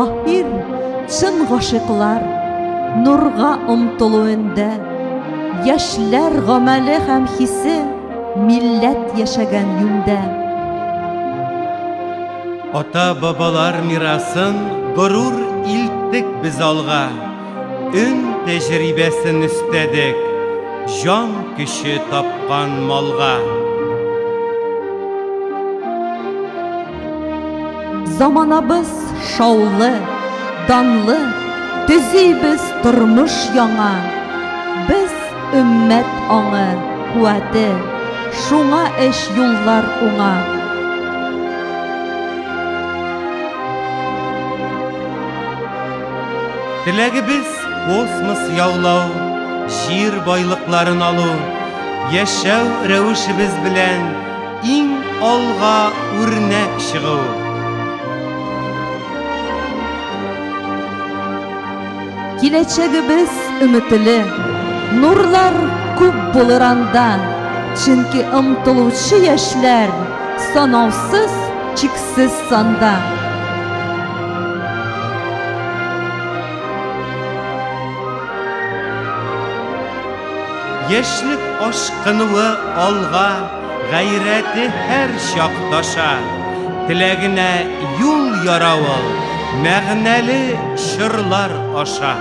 ахир чын гашыклар нурга омтылуында, яшьләр гамәле һәм хисе милләт яшәгән юлда. Ата-бабалар мирасын горур илттек без алга, өн тәҗрибәсен өстәдек, жан көче тапкан малга. Заманабыз шаулы, данлы, төзибез тормыш яңа. Без өммәт аңы, куәте, шуңа эш юллар уңа. Теләгебез космос яулау, җир байлыкларын алу, яшәү рәвешебез белән иң алга үрнәк чыгу. Киләчәгебез өметле, нурлар күп булыр анда, чөнки омтылучы яшьләр санаусыз, чиксез санда. Яшьлек ашкынуы алга, гайрәте һәр чакташа, теләгенә юл яравыл, мәгънәле чырлар аша.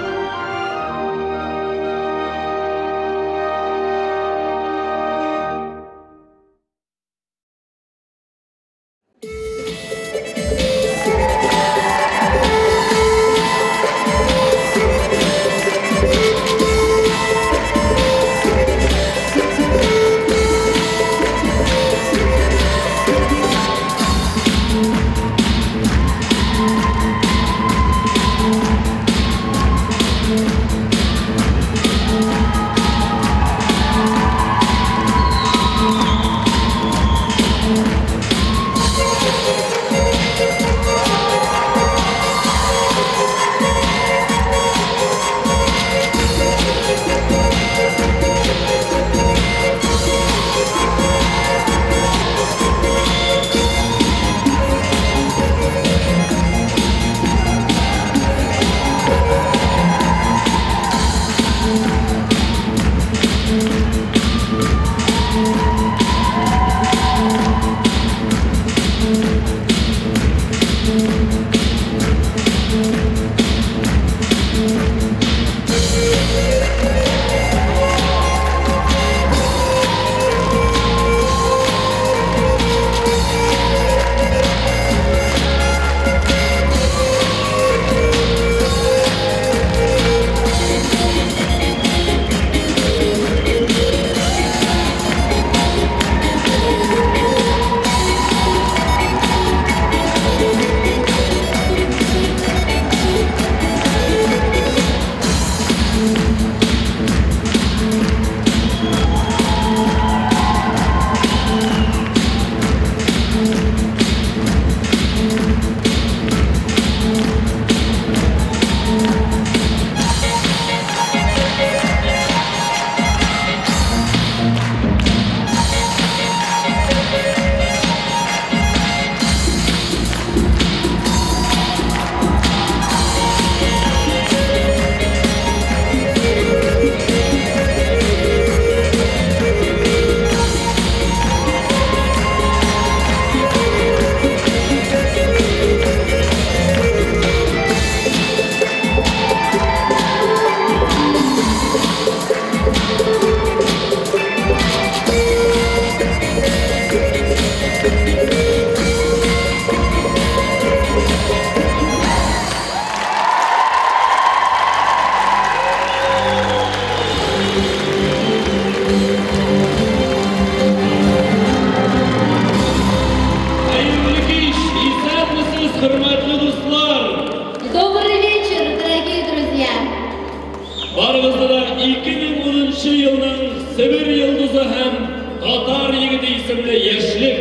Sibir yıldızı hem Tatar yigiti isimli yaşlık,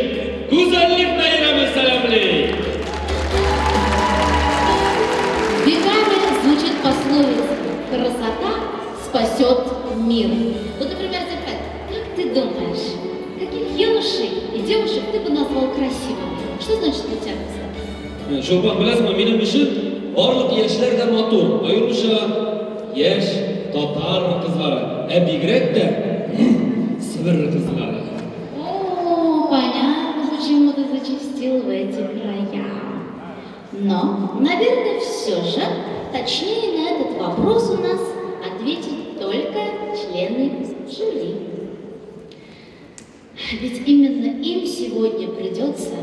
güzellik bayramı selamli. Веками звучит пословица «Красота спасет мир». Вот, например, Захар, как ты думаешь, каких юношей и девушек ты бы назвал красивыми? Что значит для тебя красота? Шолпан, білесің, менің үшін барлык яшьләр дә матур, аеруча яшь татар кызлары, бигрәк тә Сибир кызлары. О, понятно, почему ты зачастил в эти края. Но, наверное, все же, точнее на этот вопрос у нас ответят только члены жюри. Ведь именно им сегодня придется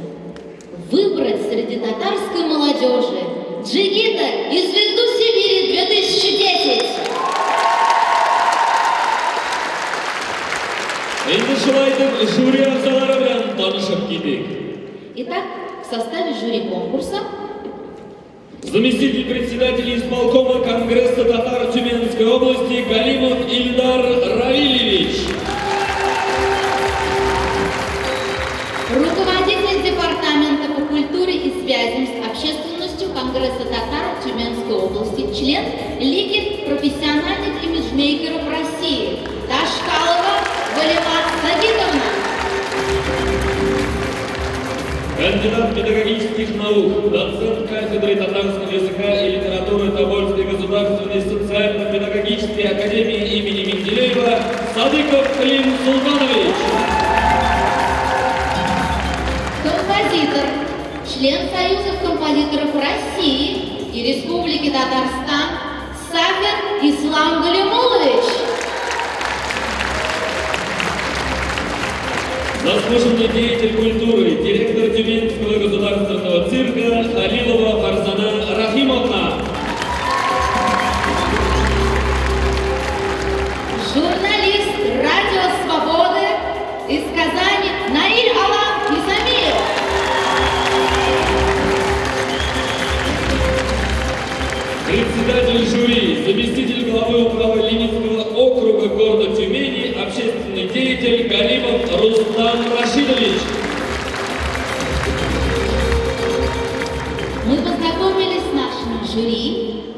выбрать среди татарской молодежи Джигита и звезду Сибири 2010. Енді шулайтып жюри ағзалары белән танышып китик. Итак, в составе жюри конкурса заместитель председателя исполкома Конгресса татар Тюменской области Галимов Ильдар Равильевич. Руководитель департамента по культуре и связям с общественностью Конгресса татар Тюменской области, член Лиги профессиональных имиджмейкеров России Ташкалова Валеват Сагитовна. Кандидат педагогических наук, доцент кафедры татарского языка и литературы Тобольской государственной социально-педагогической академии имени Менделеева Садыков Клим Султанович. Композитор, член Союза композиторов России и Республики Татарстан Сафер Ислам Галимулович. Заслуженный деятель культуры, директор Тюменского государственного цирка Халилова Фарзана Рахимовна. Журналист Радио Свободы из Казани Наиль Алам Низамиев. Председатель жюри, заместитель главы управы Ленинского округа города Тюмени, общественный деятель Галимов Рустам Рашидович. Мы познакомились с нашим жюри,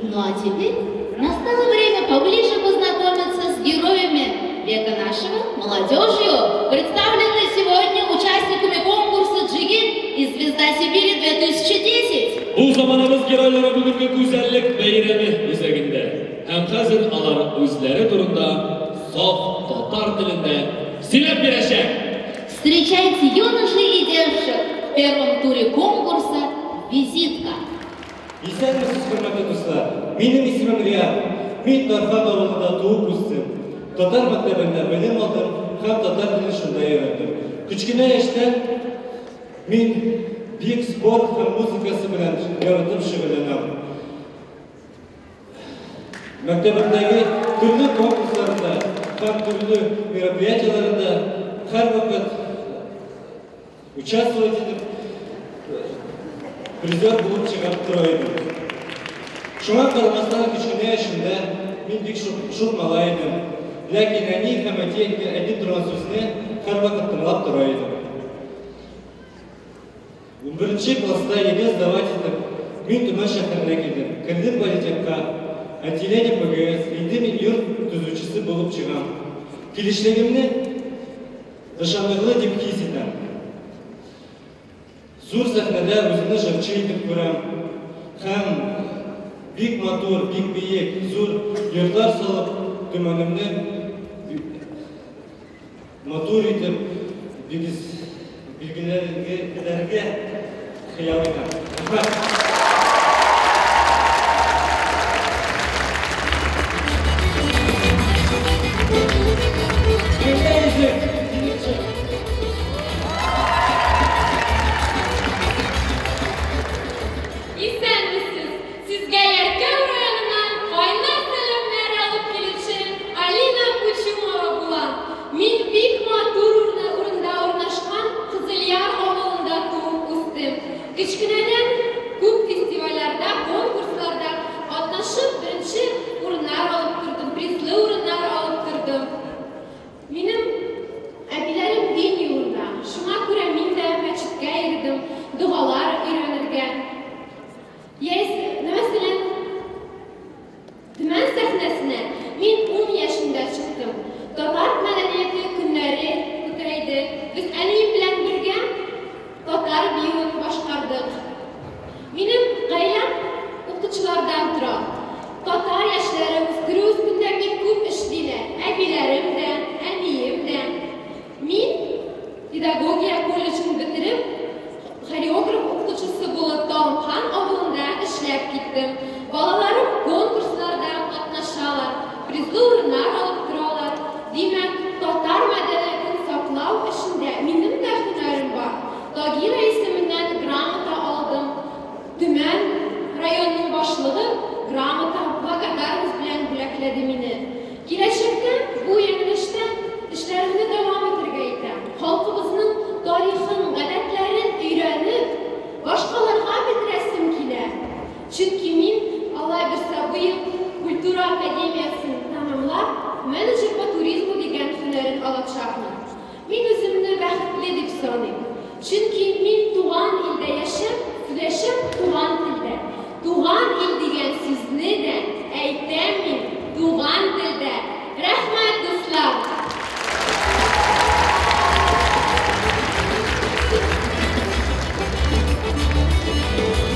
ну а теперь настало время поближе познакомиться с героями века нашего, молодежью, представленной сегодня участниками конкурса «Джигит» и «Звезда Сибири 2010». Бу заманыбыз геройлары бүгінгі гүзәллек бәйрәме үзәгендә. Һәм хәзер алар үзләре турында саф татар телендә сөйләп бирәчәк. Встречайте юношей и девушек в первом туре конкурса «Визитка». Исәнмесез, хөрмәтле дуслар, минем исемем Риат. Мин Тархан авылында туып үстем. Татар мәктәбендә белем алдым һәм татар телен шунда өйрәндем. Кечкенә яшьтән мин бик спорт һәм музыкасы белән яратып шөгыльләнәм. Мәктәбемдәге төрле конкурсларда һәм төрле мероприятиеларда һәрвакыт участвовать итеп призер булып чыгып тора идем. Шуңа карамастан кечкенә яшемдә мин бик шук малай идем. Ләкин әни һәм әти әйтеп торган сүзне һәрвакыт тыңлап тора идем. 11-нче класста егет сдавать итеп, мин Төмән шәһәренә килдем. Кердем политехка, отделение ПГС, инде мин йорт төзүчесе булып чыгам. Килешлегемне ышанырлы дип хис итәм. Зур сәхнәдә үземне җырчы итеп күрәм. Һәм бик матур, бик биек, зур йортлар салып, Төмәнемне матур итеп, билгеләргә хыял итәм. Исәнмесез, сезгә Яркәү районыннан кайнар сәламнәр алып килүче Алина Кучумова була. Мин бик матур урында урнашкан Кызылъяр авылында туып үстем. Кечкенәдән күп Балаларым конкурсларда катнашалар, призлы урыннар алып торалар. Димәк, татар мәдәниятен саклау эшендә минем дә һөнәрем бар. Тагира исеменнән грамота алдым. Төмән районның башлыгы грамота благодарность белән бүләкләде мине. Киләчәктә бу юнәлештә эшләремне дәвам итәргә итәм. Халкыбызның тарихын, гадәтләрен өйрәнеп, башкаларга белдерәсем килә. Чөнки мин Алай берсә бу ел культура академиясын тәмамлап, менеджер по туризму дигән һөнәрен алачакмын. Мин үземне бәхетле дип саныйм. Чөнки мин туган илдә яшәп, сөйләшәм туган телдә. Туган ил дигән сүзне дә әйтәм мин туган телдә. Рәхмәт, дуслар!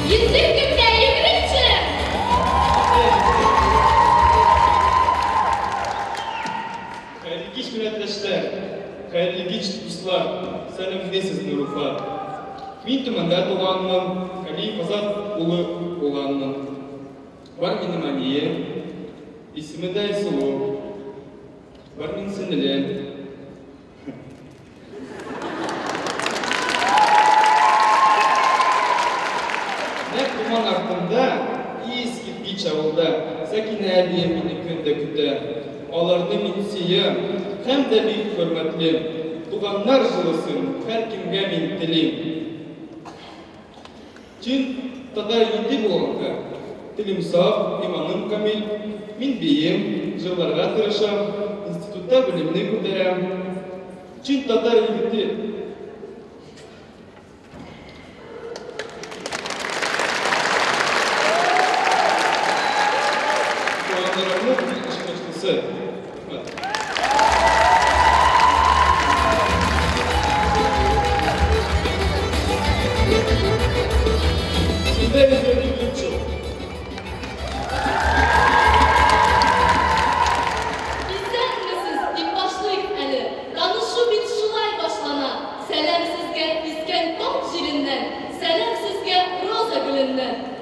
Йөзлек кемдә йөгерекче! Хәйрле кич, милләттәшләр, хәйрле кич, дуслар, сәламлесез Нуруфа. Мин төмәндә туганмын, Алиев Азат улы булганмын. Бар минем әнием, исеме дә Айсылу. Бар минем сеңлем. Нәк туман артында, искиткеч авылда, Сәкинә әбием мине көндә көтә. Аларны мин сөям, һәм дә бик хөрмәтлем. Туганнар җылысын һәр кемгә мин телим. Чын татар егете булганга, телем саф, иманым камил. Мин бейем, җырларга тырышам, институтта белемне күтәрәм. Чын татар егете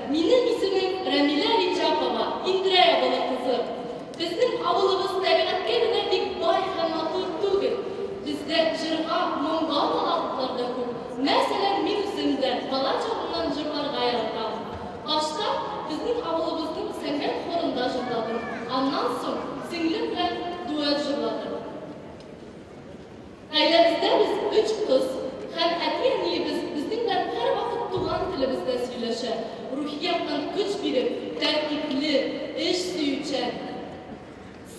Минем исемем Рәмилә Риҗапова, Индрая була кызы. Безнең авылыбыз табигатькә генә бик бай һәм матур түгел. Бездә җырга, моңга талантлар да күп. Мәсәлән, мин үзем дә бала чагымнан җырларга яратам. Башта безнең авылыбызның сәнгать хорында җырладым. Аннан соң сеңлем белән дуэт җырладым. Гаиләбездә без 3 кыз һәм әти-әниебез безнең белән һәр вакыт туган телебездә сөйләшә. Рухияттан көч биреп, тәртипле, эш сөючән,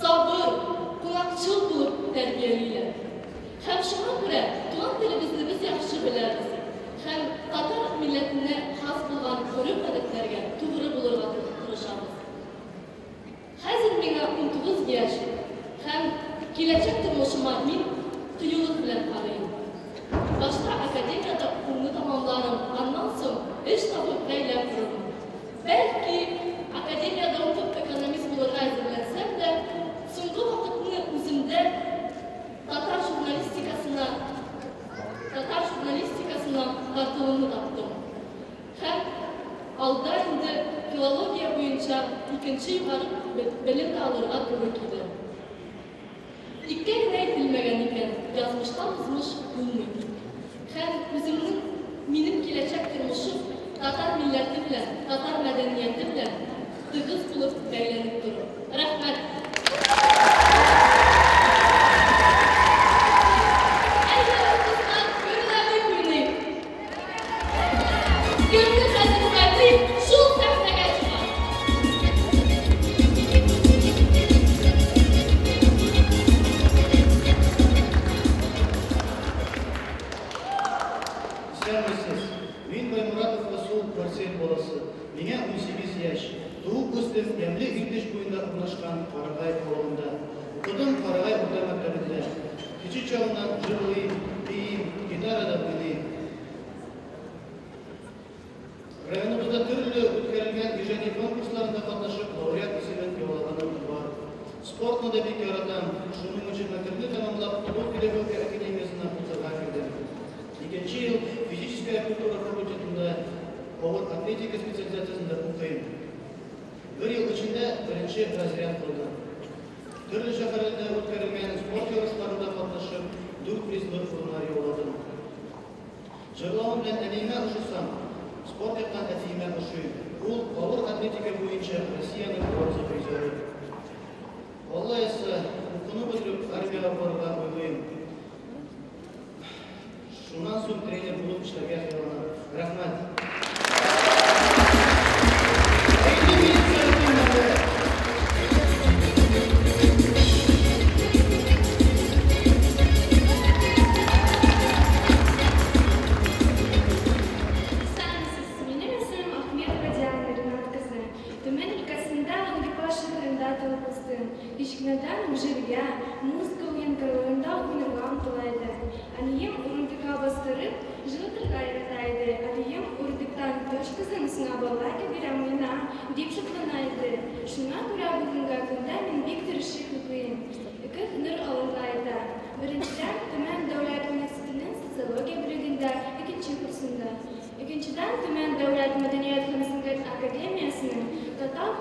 сабыр, кунакчыл булып тәрбиялиләр. Һәм шуңа күрә туган телебезне без яхшы беләбез. Һәм татар милләтенә хас булган гореф-гадәтләргә тугры булырга тырышабыз. Хәзер миңа 19 яшь һәм киләчәк тормышыма мин кыюлык белән карыйм. Башта академияда укуымны тамамларым, аннан соң эш табып гаилә корырмын. Бәлки, академияда укып экономист булырга әзерләнсәм дә, соңгы вакытны үземдә татар журналистикасына тартылуымны таптым. Һәм алда инде филология буенча 2нче югары белем алырга туры килде. Иккә генә әйтелмәгән икән, язмыштан узмыш булмый. Һәм үземнең минем киләчәк тормышым татар милләте белән, татар мәдәнияте белән тыгыз булып бәйләнеп торыр. Рәхмәт. Мин Баймуратов Расул Барсен баласы. Миңа 18 яшь. Туып үстем Ямле Илдеш буенда урнашкан Карагай авылында. Укыдым Карагай урта мәктәбендә. Кичә чагыннан җырлыйм, бейим, гитарада уйныйм. Районыбызда төрле үткәрелгән иҗади конкурсларында катнашып, лауреат исемен яулаганым бар. Спортны да бик яратам. Шуның өчен мәктәпне тәмамлап, Тулы педагогика академиясына укырга кирдем. 2нче ел физическая культура факультетында авыр атлетика специализациясында укыйм. 1 беренче разряд кылды. Төрле шәһәрләрдә үткәрелгән спорт ярышларында катнашып, 4 призлы урыннар яуладым. Җырлавым белән әниемә ошысам, спорт яктан әтиемә ошый. Ул авыр атлетика буенча Россиянең бронза призеры. Алла исә укуны бетереп армиягә барырга уйлыйм. Шуннан соң тренер булып эшләргә хыялланам. Рәхмәт. Кичкенәдән җиргә, музыка уеннарында уйнарга омтыла. Әнием урындыкка бастырып, җырларга ярата иде. Әнием урындыктан точкасын сынап алырга бирә уйна, дип шатлана иде. Шуңа күрә бүгенге көндә мин бик тырышып укыйм. Ике һөнәр алырга иде. Беренчедән Төмән дәүләт университетының социология бүлегендә 2нче курсында. Икенчедән Төмән дәүләт мәдәният һәм сәнгать академиясының татар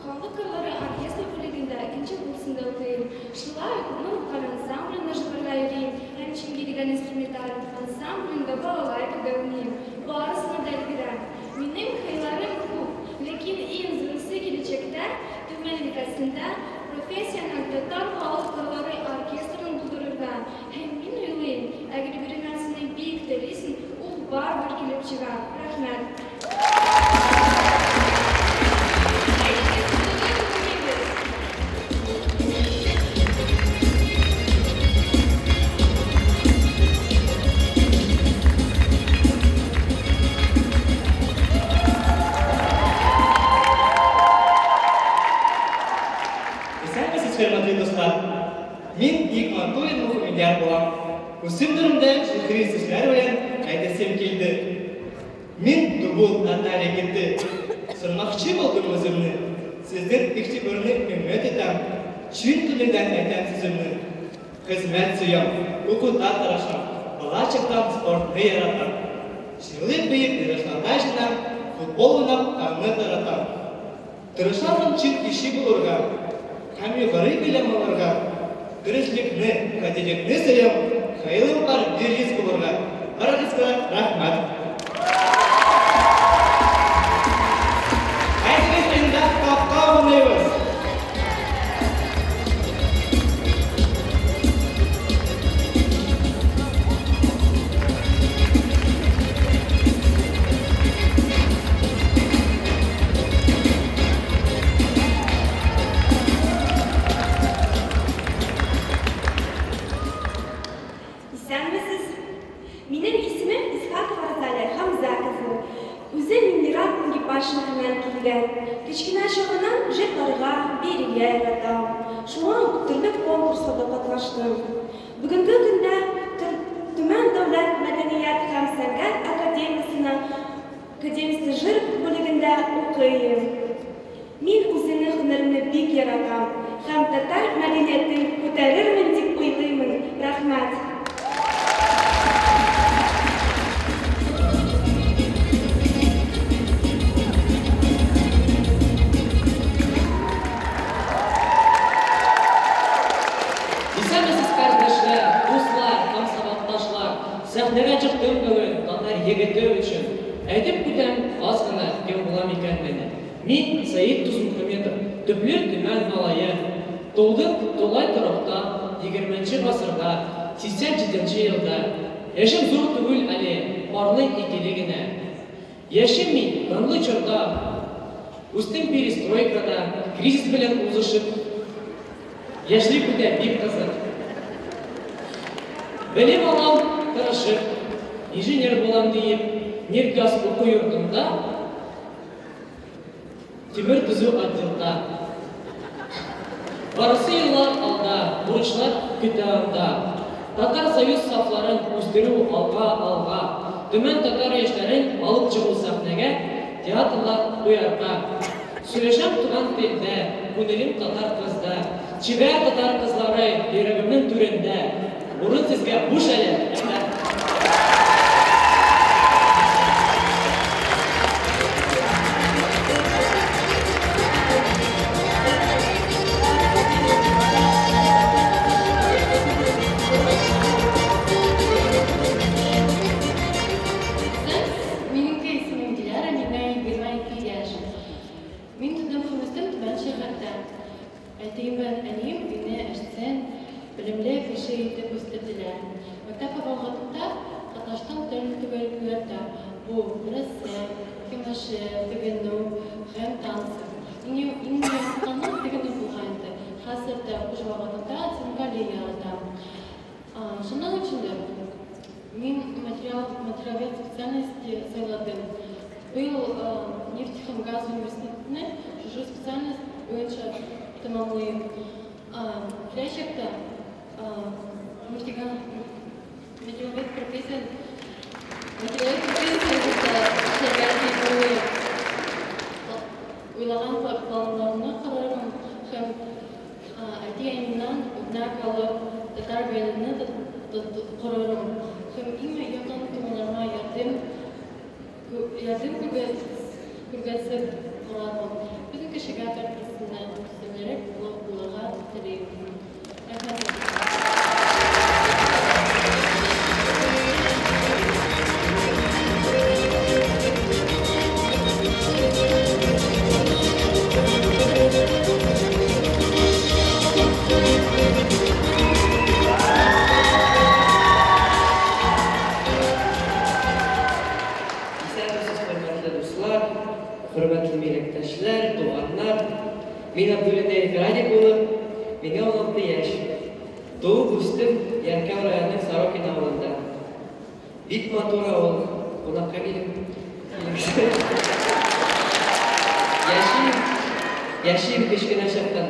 халыклары оркестр бүлегендә 2нче курсында укыйм. Шулай ук музыкаль ансамбльне җырларга йөрим һәм чөнки дигән инструменталь ансамблендә балалар уйныйм. Барысына да өлгерәм. Минем хыялларым күп, ләкин иң зурысы киләчәктә Төмән өлкәсендә профессиональ татар халыклары оркестрын булдырырга. Һәм мин уйлыйм, әгәр бер нәрсәне бик телисең, ул барыбер килеп чыга. Рәхмәт. Хөрмәтле дуслар, мин бик матур мөхәммәдияр булам. Үсемдәремдә шәһри сүзләр белән әйтәсем килде. Мин дубул Наталья Гетте. Сынмакчы булдым үземне. Сезнең игътибарны хөрмәт итәм. Чын телендән әйтәм сүземне. Хезмәт сөям, укуда тырышам. Балачактан спортны яратам. Җырлап бейеп ярышларда җыйнам, футбол уйнап канны таратам. Тырышам чын кеше булырга. Һәм югары белем алырга, дөреслекне, кадерлекне сөям, хәйлем бар биргез булырга. Барыгызга рәхмәт. Әйтегез инде капка уйнайбыз. Кичкенә чагыннан җырларга, бирергә яратам. Шуңа ук төрле конкурсларда катнаштым. Бүгенге көндә Төмән дәүләт мәдәният һәм сәнгать академиясының җыр бүлегендә укыйм. Мин үземнең һөнәремне бик яратам һәм татар мәдәниятен күтәрермен дип уйлыйм. Рәхмәт. Сәхнәгә чыктым бүген татар егете өчен. Әйтеп күтәм аз гына кем булам икәнлеген. Мин Саид Тусмөхәммәтов, Төпле Төмән малае. Тудым Тулай торакта 20нче гасырда, 87нче елда. Яшем зур түгел әле, барлы икеле генә. Яшем мин данлы чорда, үстем перестройкада, кризис белән узышып. Яшьлек үтә бик кызык. Белем алам, тырышып, инженер булам диеп, нефтьгаз уку йортында, тимер төзү отделда. Барысы еллар алда, бурычлар көтә анда. Татар союз сафларын үстерү алга. Төмән татар яшьләрен алып чыгу сәхнәгә, театрлар куярга. Сөйләшәм туган телдә, күңелем татар кызда. Чибәр татар кызлары йөрәгемнең түрендә. Урын сезгә буш әле. Әтейім бен әнейім үйне әштсен, білімлі кіші етіп өстірділер. Мәктәп авалғатында қатнаштың түрін түгелгілерді. Бұл рәсім, кемаши, тігіну, ғәм тансы. Иң ясқаны тігіну бұлғанды. Хасырда құжвағатында цинкали яратам. Шындан үшінді, мен материалвед специальности сайладым. Был нефтехим газ университетіне жүжу специальность бойынша тамамлайым. Келешекте материалвед профессия ойлаған планларына қарарым һәм әти-әнемнен үрнәк алып татар беліне құрарым. Һәм иң якын туғанларыма ярдәм күргәзеп карарым. Бүтән кешегә тәрбиясеннән үстенрәк булырга телим. Hürmetli meslektaşlar, doğanlar, men Abdülhamid Radip olup, meni 16 yaş. Doğup üstüm Yarkam rayonunun Sarokin avlunda. Bit motor avul, qonaqqa kelib. Yaşayım kichkina shahdan.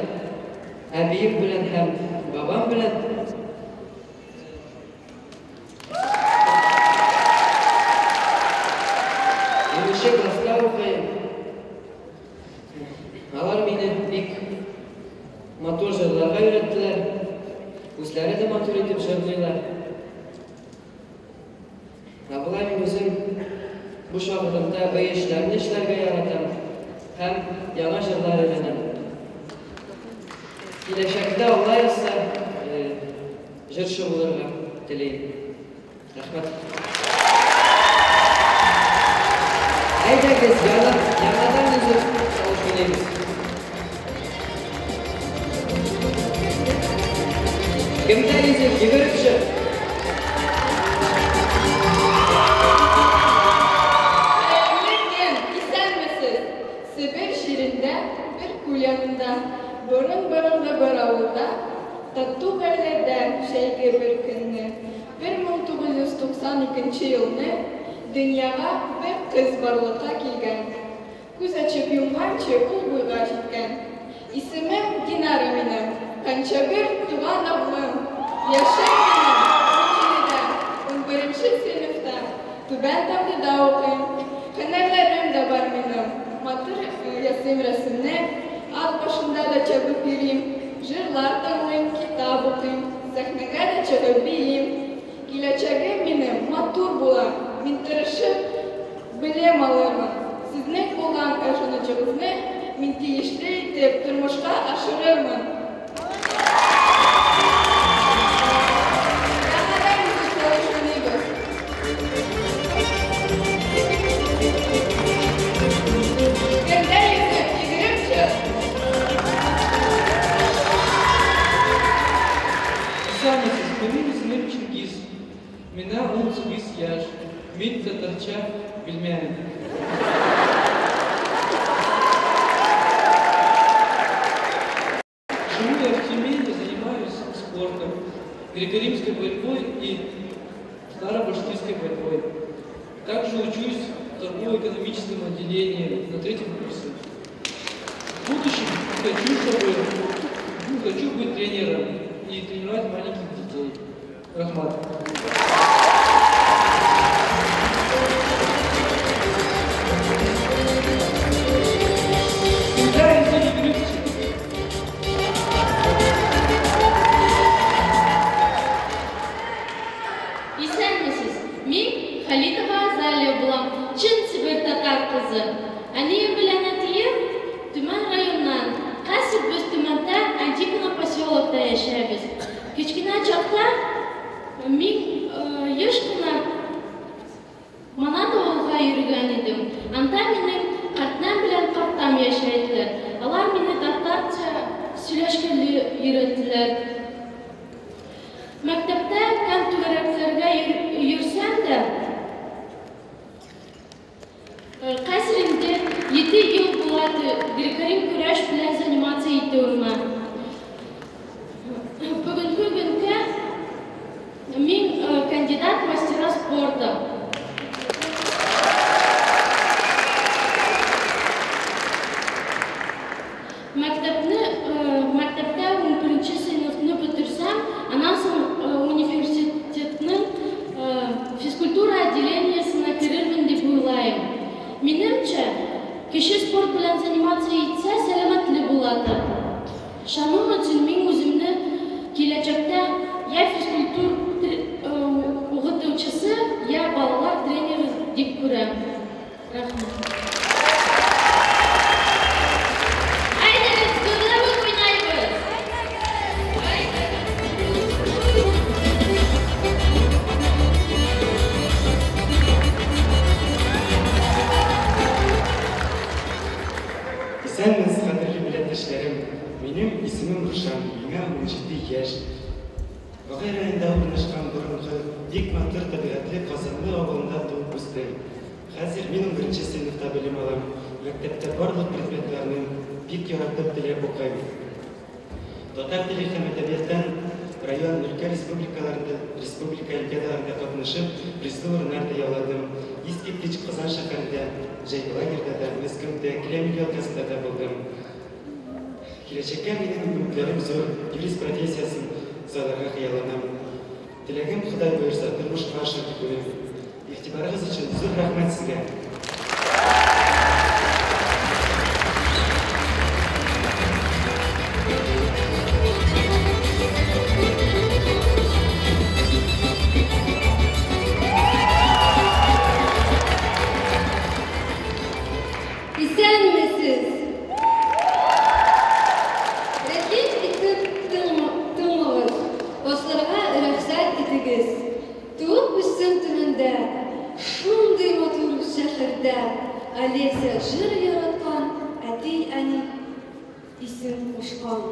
Abiyim bilan ham, babam bilan Алар мені бик мотор жырларға үйреттілер, өзлері де мотор етіп жырлайлар. Абылай мен өзім бұл шағырымда өйешлерін ешлерге яратам, һәм яңа жырлар үйренем. Келешекте олай olsa жыршы болырға тілейм. Рахмет. Әйдәгіз, яңадан үзіп салып келеміз. Кімдер езіп, жүгіріп жүр. Мерген, исәнмісіз? Сібір жерінде, бір көлянында, бұрын-бұрынғы бір ауылда, тату ғайлерді шәйге бір күнні, 1992 елні Дөньяға бір қыз барлыққа келген. Күз açıp yumғанчы ул бойға жеткен. Исемім Динара менің, қанша бір туған абылым. Яшай менің, 11-ші сыныфта, түбән тамдыда оқим. Һөнәрләрем дә бар минем. Матур ясыйм рәсемне, ат башында да чабып йөрим. Жырлар тыңлыйм, китап укыйм, сәхнәгә дә чыгып бейим. Киләчәгем минем матур була. Мин тырышып белем алырмын. Сезнең булган ышанычыгызны мин тиешле итеп тормышка ашырырмын. Меня 18 яш, мен татарча білмеймін. Живу я в Тюмени, занимаюсь спортом, греко-римской борьбой и старобашкирской борьбой. Также учусь в торгово-экономическом отделении на 3-м курсе. В будущем хочу быть тренером и тренировать маленьких детей. Рахмат. Исәнмесез, мен Халитова Азалия булам, чын Сибир татар кызы. Әнием белән әтием Түмән районнан, хәзер без Түмәндә Антипино поселокта яшәбез. Кечкенә чакта мен еш кына Манат авылга йөргән идем. Анда минем картнам белән картам яшәйдиләр. Алар мине татарча сөйләшкәнле өйрәттеләр. Мәктәптә кәм түгәрәкләргә йөрсәм дә, хәзер инде 7 ел булды грек-рим көрәш белән занимация итүемә. Бүгенге көнгә мин кандидат мастера спорта. Мәктәптә 11-нче сыйныфны бетерсәм, аннан соң университетның физкультура отделениесына керермен дип уйлайм. Минемчә, кеше спорт белән занимация итсә, сәламәтле булады. Шуның өчен мин үземне киләчәктә я физкультура угытучысы, я балалар тренеры дип күрәм. Рәхмәт. Сәнмез, қадірлі милләттәшләрем, минем исемем Рушан, миңа 17 яшь. Багай районында урнашкан борынгы бик матур табигатлы Казанлы авылында туып үстем. Хәзер мин 11-нче сыйныфта белем алам. Мәктәптә барлык предметларны бик яратып теләп укыйм. Татар теле һәм әдәбияттан район, өлкә республика олимпиадаларында катнашып, призлы урыннарда яуладым. Искиткеч Казан шәһәрендә, җәй лагерьда да, Мәскәүдә, Кремль ялкасында да булдым. Киләчәккә минем үметләрем зур, юрист профессиясын сайларга хыялланам. Теләгем Ходай боерса, тормышка ашырып китүем. Игътибарыгыз өчен зур рәхмәт сезгә. Олеся жыр яраткан, әти-әни исем кушкан.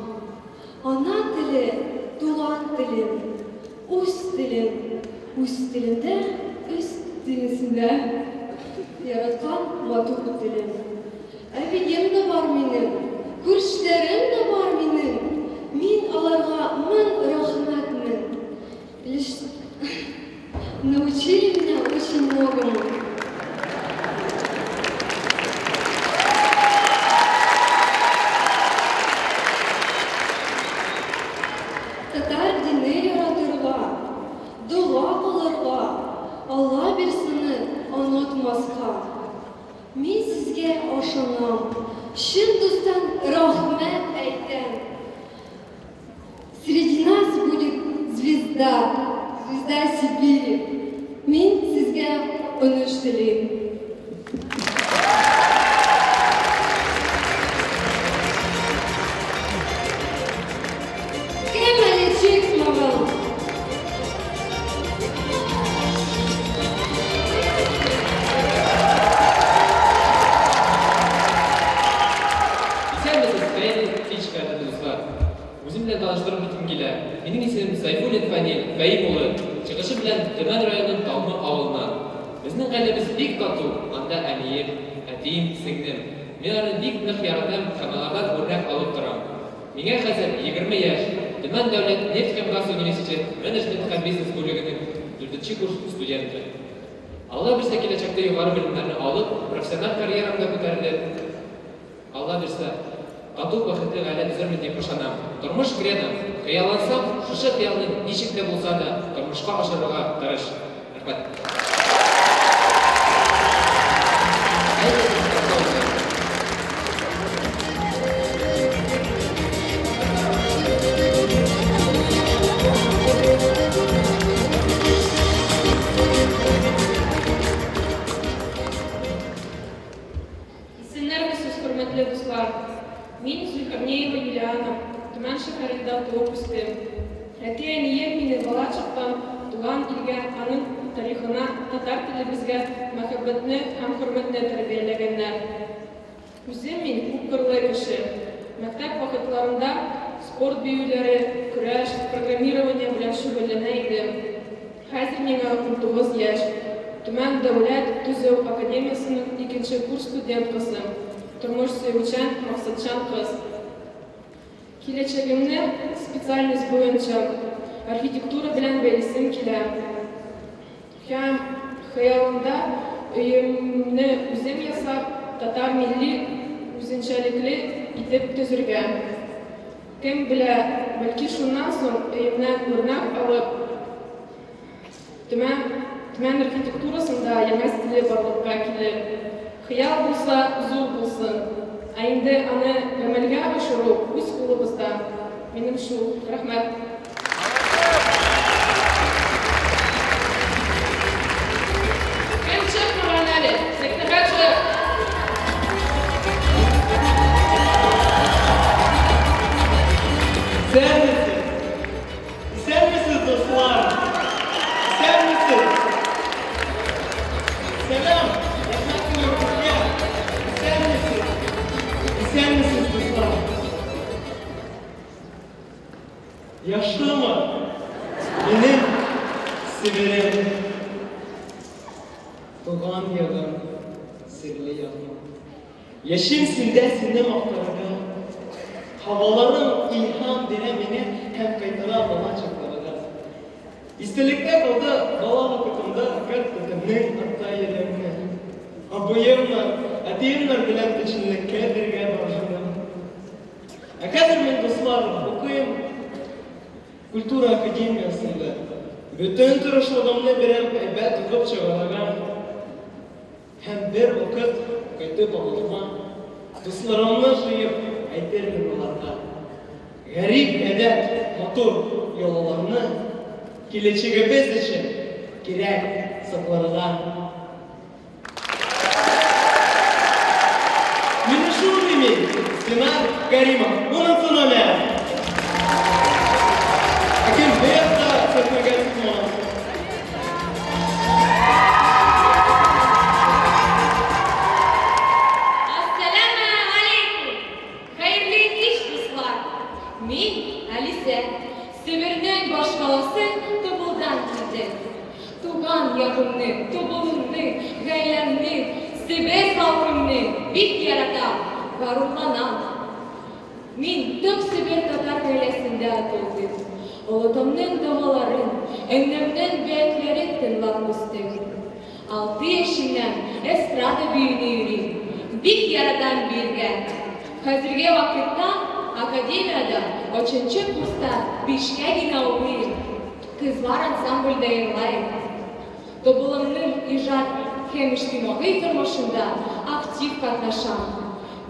Ана теле, туган телем, үз телемдә, үз телесендә яраткан матур телем. Әбием дә бар минем, күршеләрем дә бар минем. Мин аларга мең рәхмәтмен. Научили меня очень многому. Алла берсене онытмаска. Мин сезгә ашанам. Шын дустан рәхмәт әйтәм. Среди нас будет звезда Сибири. Мин сезгә уныш телим. Минем исемем Сайфуллин Фанил, Фәйим улы, чыгышы белән Төмән районының Талмы авылыннан. Безнең гаиләбез бик тату, анда әнием, әтием, сеңлем. Мин аны бик нык яратам һәм алардан үрнәк алып торам. Миңа хәзер 20 яшь, Төмән дәүләт нефть һәм газ университет менеджмент һәм бизнес бүлегенең 4-нче курс студенты. Алла бирсә киләчәктә югары белемнәрне алып, профессиональ карьерамда күтәрелеп, Алла бирсә тату бәхетле гаилә төзәрмен дип ышанам. Тормыш кредом, хыяллансам, шушы хыялны ничек тә булса да тормышка ашырырга тырыш. Рәхмәт. Мин Зөлкарнеева Юлиана, Төмән шәһәрендә туып үстем. Әти-әнием мине бала чактан туган илгә, аның тарихына, татар телебезгә мәхәббәтне һәм хөрмәтне тәрбияләгәннәр. Үзем мин күп кырлы кеше. Мәктәп вакытларында спорт бейулері, күрәш, программирование белән шөгыльләнә идем. Хәзер миңа 19 яшь. Төмән дәүләт төзеү академиясының 2-нче курс студенткасы. Тормыш сөючән, максатчан кыз. Киләчәгемне специальность буенча архитектура белән бәйлисем килә. Һәм хыялымда өемне үзем ясап, татар милли үзенчәлекле итеп төзергә. Кем белә, бәлки шуннан соң өемнән үрнәк алып, Төмән архитектурасында яңа стиле барлыкка килер. Хыял булса, зур булсын. Ә инде аны гамәлгә ашыру үз кулыбызда. Минем шул. Рәхмәт. Кем чыкмаган әле? Сәхнәгә Сәлемсез, дуслар! Сәлемсез! Сәлам! Сәлемсез, дуслар! Яшылмы? Минем Себерем. Туган ягым, серле ягым. Яшим синдә сине мактарга. Havalarım ilham bire meni hem kaytara bana çaktırdı. İstelikte kaldı bala vakıtımda kalpletimnin hatta yerimine. Abuyemle, adiyemler bilen içinlikle birge başladım. Akadir men dostlar okuyum Kultura Akademiyasında. Bütün tırışlığımını birem ebed okuyup çağırgan. Hem bir vakit kaytı bağlıma dostlarımla şuyup Әйтермен оларға. Ғариб әдәт, мотор йолаларны киләчәгебез өчен кирәк сакларга. Мине шул димин, Синар Каримов, унынчы номер. Әкем бәйәтта сәтмәгә сықмаған. Мин, Алисе, Себернең башкаласы Тобылдан килдем. Туган ягымны, Тобылымны, гаиләмне, Себер халкымны бик яратам, горурланам. Мин төп Себер татар гаиләсендә тудым. Олатымның дәгъваларын, әңгәмнең бәйтләрен тыңлап үстем. 6 яшымнан эстрада биюне йөрим. Бик яратам биргә. Хәзерге вакытта Академияда 3-нчы курста 5-кә генә укыйм. Кызлар ансамбльдә йырлайм. Тобылымның иҗат һәм иҗтимагый тормышында актив катнашам.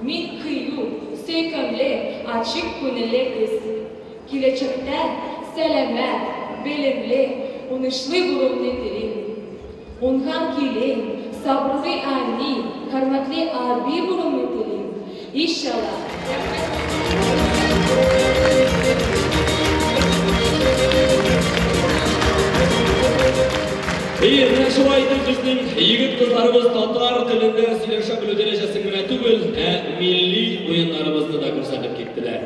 Мин кыю, сөйкемле, ачык күңелле кыз. Киләчәктә сәламәт, белемле, уңышлы булуымны телим. Уңган килен, сабырлы ани, хөрмәтле аби булуымны телим. Иншалла. Менә шулай итеп безнең егет кызларыбыз татар телендә сөйләшә белү дәрәҗәсен генә түгел, ә милли уеннарыбызны да күрсәтеп киттеләр.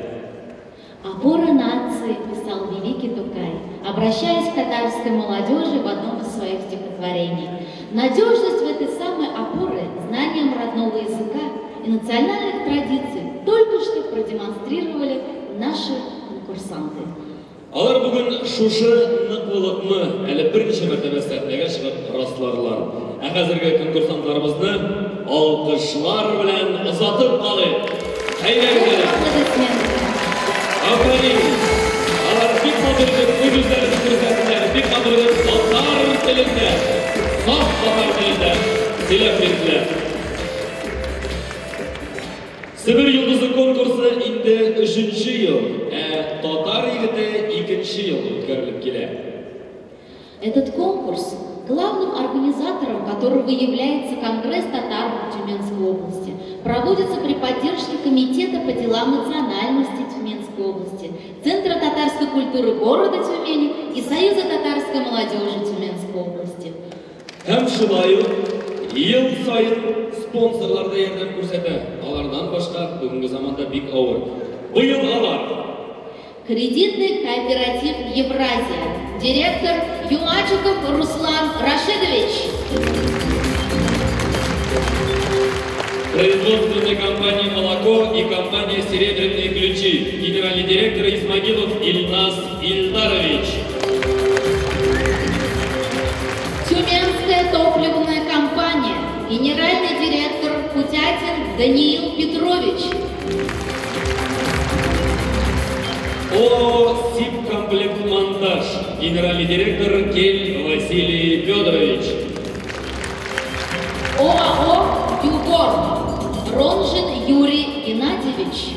Опора нации, писал великий Тукай, обращаясь к татарской молодежи в одном из своих стихотворений. Надежность в этой самой опоре, знанием родного языка и национальных традиций только что продемонстрировали наши конкурсанты. Алар бүген шушы ныклылыкны әле берничә мәртәбә сәхнәгә чыгып расларлар. Ә хәзерге конкурсантларыбызны алкышлар белән озатып калыйк. Хәйрәгез. Афәрин. Алар бик матур итеп күзләрен күрсәттеләр. Бик матур итеп татар телендә, саф татар телендә сөйләп бирделәр. Себер йолдызы конкурсы инде 3-нче ел, ә татар егете 2-нче ел үткәрелеп килә. Этот конкурс, главным организатором которого является Конгресс татар Тюменской области, проводится при поддержке Комитета по делам национальности Тюменской области, Центра татарской культуры города Тюмени и Союза татарской молодежи Тюменской области. Һәм шулай ук ел сайын спонсорлар да ярдәм күрсәтә. Алардан башка бүгенге заманда бик авыр. Быел алар Кредитный кооператив «Евразия». Директор Юмачиков Руслан Рашидович. Производственная компания «Молоко» и компания «Серебряные ключи». Генеральный директор Исмагилов Ильнас Ильдарович. Тюменская топливная компания. Генеральный директор Путятин Даниил Петрович. ООО «Сибкомплектмонтаж». Генеральный директор Кель Василий Федорович. ОАО «Югор». Ронжин Юрий Геннадьевич.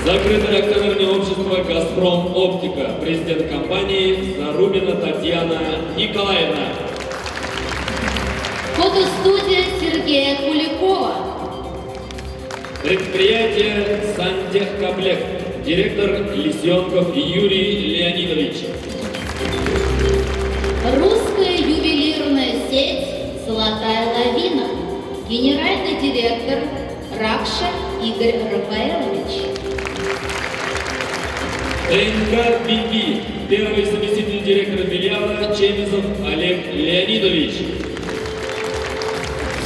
Закрытое акционерное общество «Газпром Оптика». Президент компании Зарубина Татьяна Николаевна. Фотостудия Сергея Куликова. Предприятие «Сантехкомплект». Директор Лисенков Юрий Леонидович. Русская ювелирная сеть «Золотая лавина». Генеральный директор Ракша Игорь Рафаэлович. ТНК «Бики». Первый заместитель директора филиала Чемизов Олег Леонидович.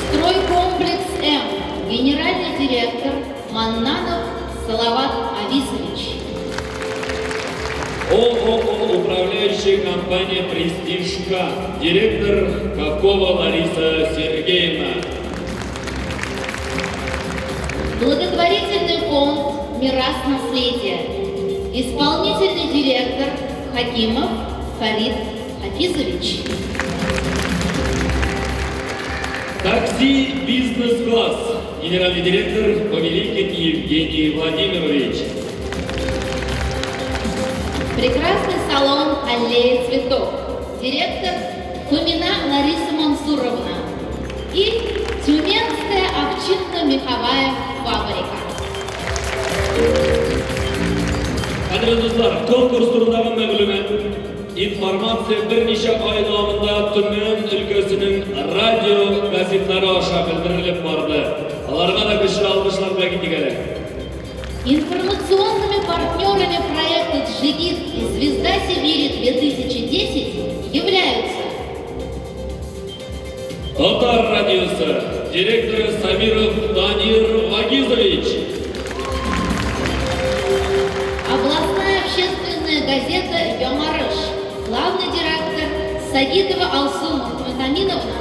Стройкомплекс М. Генеральный директор Маннанов Салават Ависович. ООО «Управляющая компания «Престиж-К». Директор Кавкова Лариса Сергеевна. Благотворительный фонд «Мирас наследия». Исполнительный директор Хакимов Фарид Хафизович. Такси «Бизнес-класс». Генеральный директор Повеликин Евгений Владимирович. Прекрасный салон «Аллея цветов». Директор Фомина Лариса Мансуровна. И Тюменская овчинно-меховая фабрика. Қадірлі достар, конкурс турындағы мәлімет. Информация бірнеше ай давамында Түмен өлкәсенең радио газетлары аша белдерелеп барды. Аларга да көчле алкышлар белән тигәләр. Информационными партнерами проекта «Джигит» и «Звезда Сибири-2010» являются Татар радиосы, директор Самиров Данир Вагизович. областная общественная газета «Ямарыш», главный директор Сагитова Алсу Мухамедаминовна.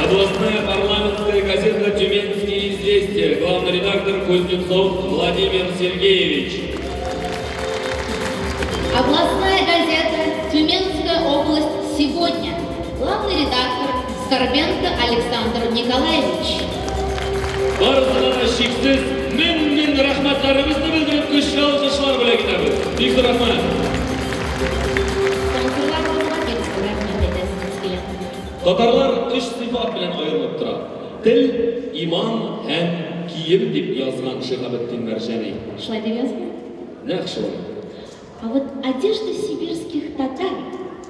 Областная парламентская газета «Тюменские известия», главный редактор Кузнецов Владимир Сергеевич. Областная газета «Тюменская область сегодня», главный редактор Скорбенко Александр Николаевич. Барысына шексіз мін рахматларымызды білдіріп көші алғышлар біле кетеміз. Бик рахмат. Татарлар үш сифат белән аерылып тора. Тел, иман һәм кием дип язган Шиһабетдин Мәрҗани. Шулай дип язган? Нәкъ шулай. А вот одежда сибирских татар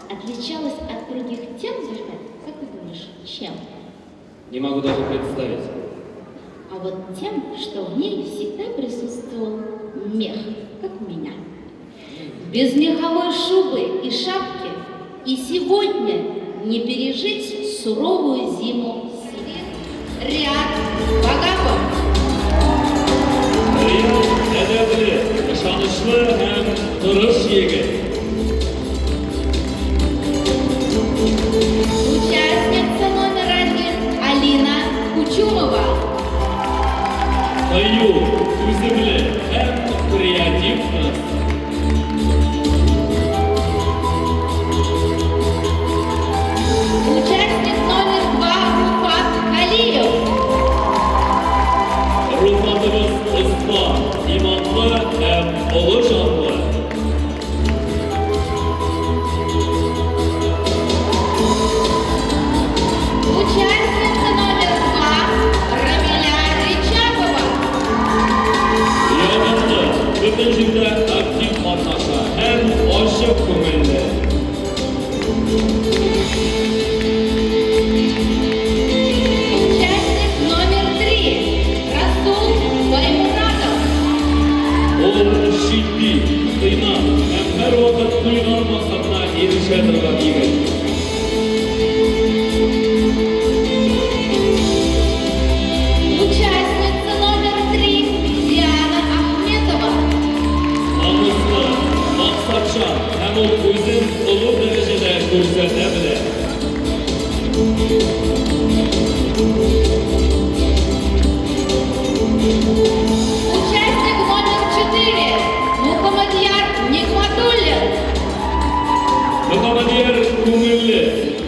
отличалась от других тем, как ты думаешь, чем? Не могу даже представить. А вот тем, что в ней всегда присутствовал мех, как у меня. Без меховой шубы и шапки и сегодня не пережить суровую зиму Сибири. Риат Багапов. Риат әдәпле, ышанычлы һәм тырыш егет. Участница номер 1 Алина Кучумова. Кыю, түземле һәм креативны. Участник номер 2 Руфат Калиев. Руфатыбыз ысма, иманлы һәм олы жанлы. Участница номер 2 Рамиля Рычапова.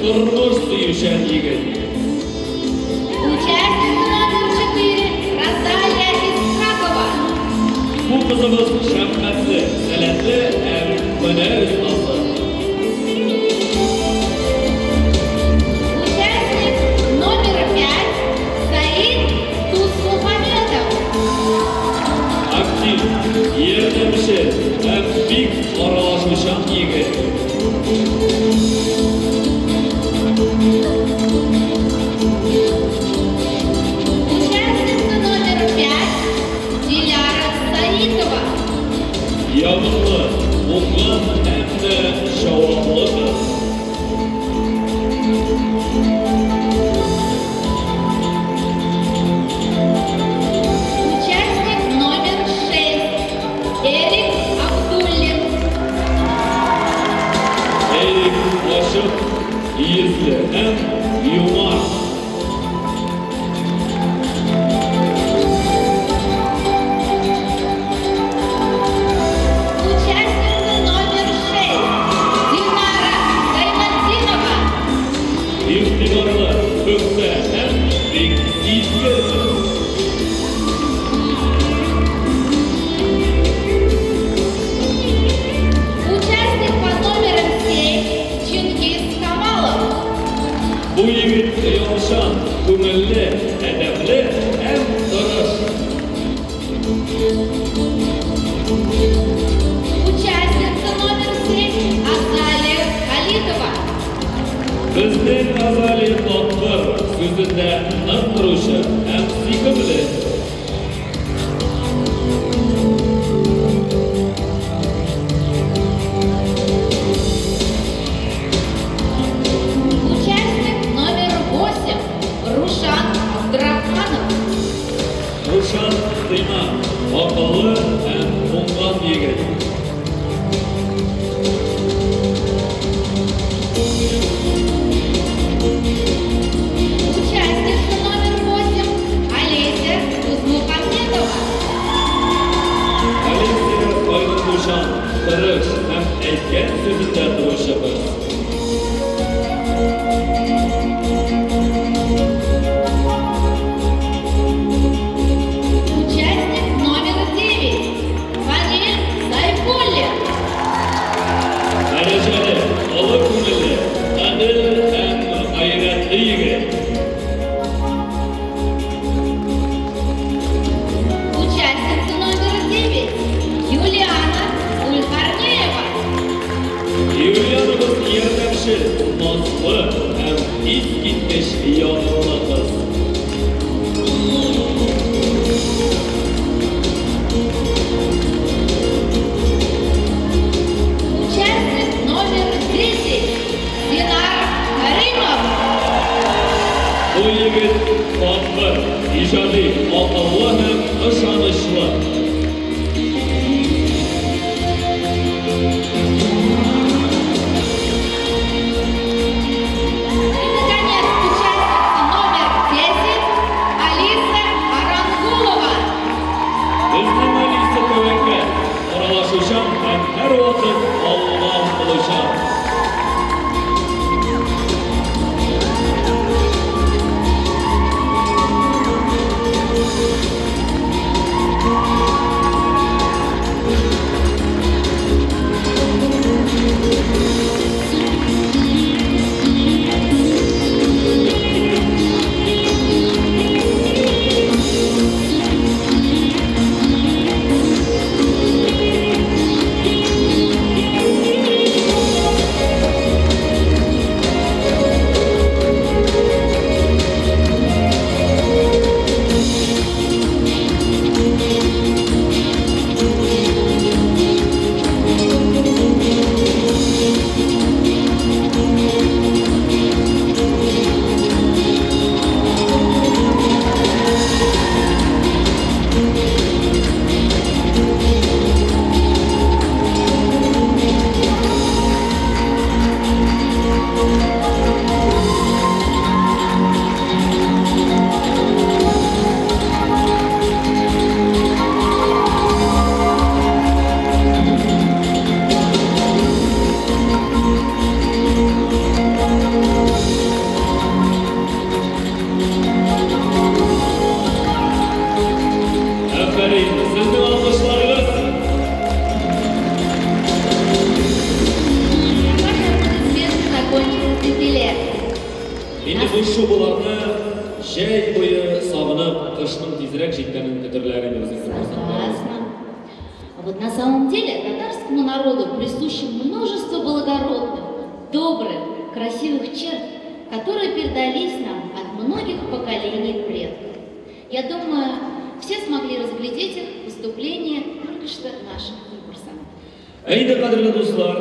turmuş suyuşan yigit. Участница номер 4 Розалия Исхакова. Bu kızımız şefkatli, seletli hem hüner ustası. Участник номер 5 Саид Тусмухаметов. Aktif, yerdemişi hem bik aralaşmışan yigit. Участница номер 5 Диляра Саитова. Yavuzlu, bundan hem de şavaplı kız. Участник номер 6 Эрик Абдуллин. Erik Başık, yüzlü hem yumar. Участница номер 6 Динара Гаймаддинова. İhtibarlı, kökte hem bik izgir kız. Участник под номером 7 Чингис Камалов. Bu yigit yumuşan, көңіллі, әдәплі hem dırış. Участница номер 7 Азалия Халитова. Bizden Azali Totqir so'zida naq turuvchi hem siyqimli. Участник номер 8 Рушан Абдрахманов. Ruşan Dima, akıllı hem ondan yigit. Участница номер 8 Олеся Тусмухаметова. Alisiya Aydın Ruşan, tırış hem aytgan so'zida turuvchi qiz. Участник номер 9 Фаниль Сайфуллин. Darajali, olib ko'ngilli, adil hem g'ayratli yigit. Участница номер 9 Юлиана Ульхарнеева. Yuliyanımız yerdemşi, nazlı hem iz gitmiş yanımlı kız. Участник номер 10 Динар Каримов. Bu yigit tatlı, ijadi, akıllı hem ışanışlı. И, наконец, участница номер 10 Алиса Арангулова. Bizning Alisa Tövekka, aralashuvchan hem her vaqt Alloh qiluvchan. уңышның тизрәк җиткәнен көтерләр иде безнең Татарстанда. Согласна. А вот на самом деле татарскому народу присуще множество благородных, добрых, красивых черт, которые передались нам от многих поколений предков. Я думаю, все смогли разглядеть их выступления только что наших конкурсантов. Әйдә, кадерле дуслар,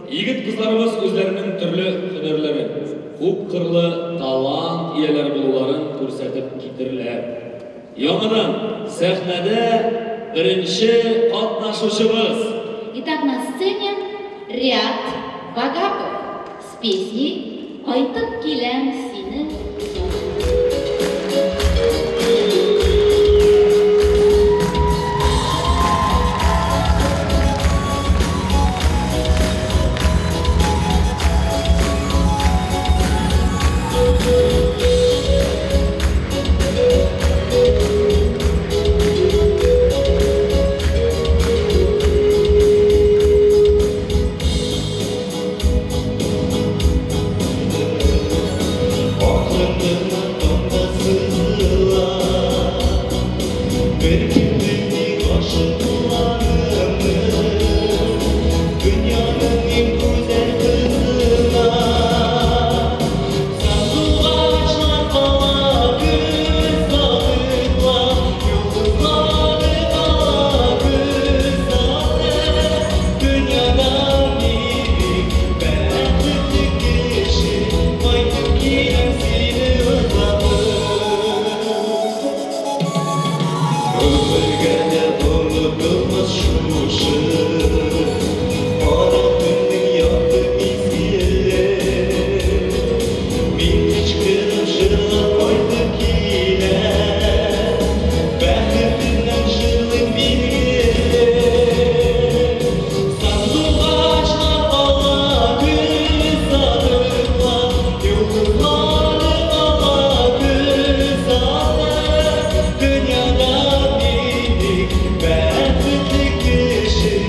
егет кызларыбыз үзләренең төрле һөнәрләре, күп кырлы талант ияләре булуларын күрсәтеп китерләр. Яңадан сәхнәдә беренче катнашучыбыз. Итак, на сцене Риат Вагапов с песней «Кайтып киләм сине». Dünyada bir bak, ben bir kişi,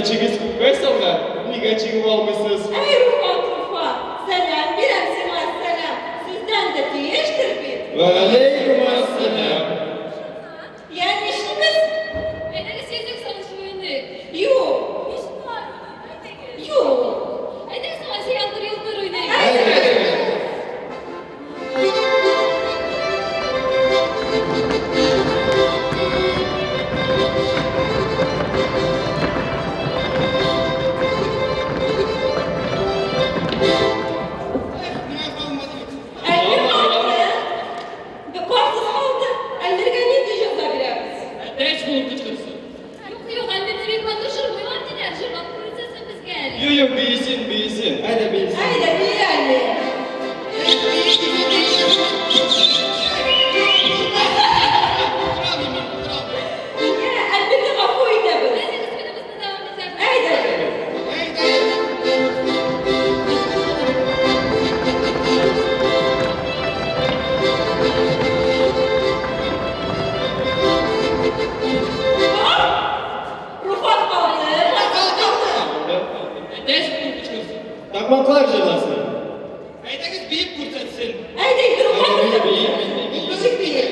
Сәләмәтчігіз көпбәйсалда, неге чегіп алмайсыз? Ey Rufat, selam, birem Simay selam. Sizden de tüyeştir bir. Ve aleyküm assalam. Yani işiniz? Aydaga sezdik so'nish o'yindik. Yok. Yok. Aydaga so'nish yaltir o'ynaylik. Yok, büyüsün. Haydi büyüsün. Haydi bir yani. Ya, elbette kapıyı da bu. Haydi. Rufat kaldı. Takmaklar cezası. Aydagiz biyib ko'rsatsin. Haydi Rufat. Küçük bir yer.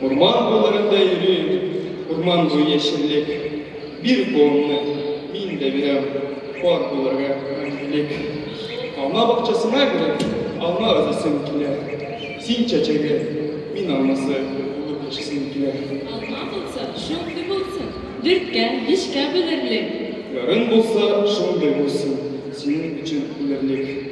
Orman boylarında yürüyün, orman boyu yeşillik. Bir boğumlu, min de birem, var boylarga ömürlük. Alma bakçasına göre, alma özüsünkiler. Sin çeçegi, min alması, ulu kışsınkiler. Alma bo'lsa, shunday bo'lsin. 4ga, 5ga bo'lirlik. Yarın bulsa, şunday bulsun, senin için ilerlik.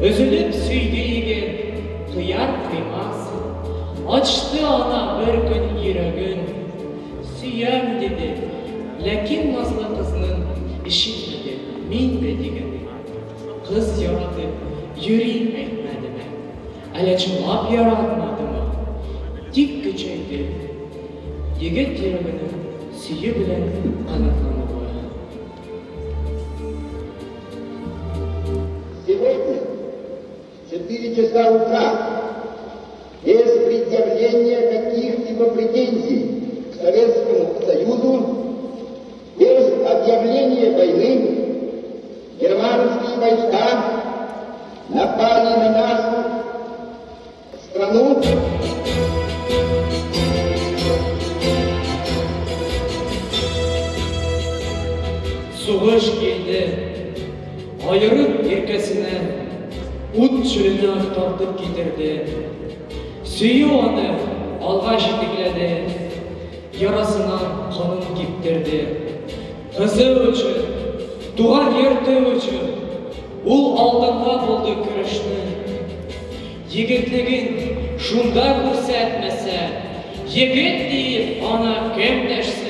Üzülüp süydü igen, kıyar kıymaz. Açtı ana bir gün yüreğin. Süyem dedi, lakin nazlı kızının işitmedi, min de digeni. Kız yaratıp, yüreğim etmedi mi? Alaçılap yaratmadı mı? Dik güçeydi, yigit yüreğinin süyü bilen kanatlanı. Сегодня, в 4 часа утра, без предъявления каких-либо претензий к Советскому Союзу, без объявления войны, германские войска напали на нашу страну. Soğuş geldi. Ayırıp yerkesine ut çölüne tartıp getirdi. Süyü onu alğa jetikledi. Yarasına kanın giptirdi. Kızı üçün, tuğan yerti üçün ul aldığında buldu kürüşünü. Yigitligin şunda көрсәтмесе, yigit deyip ana kim dersin?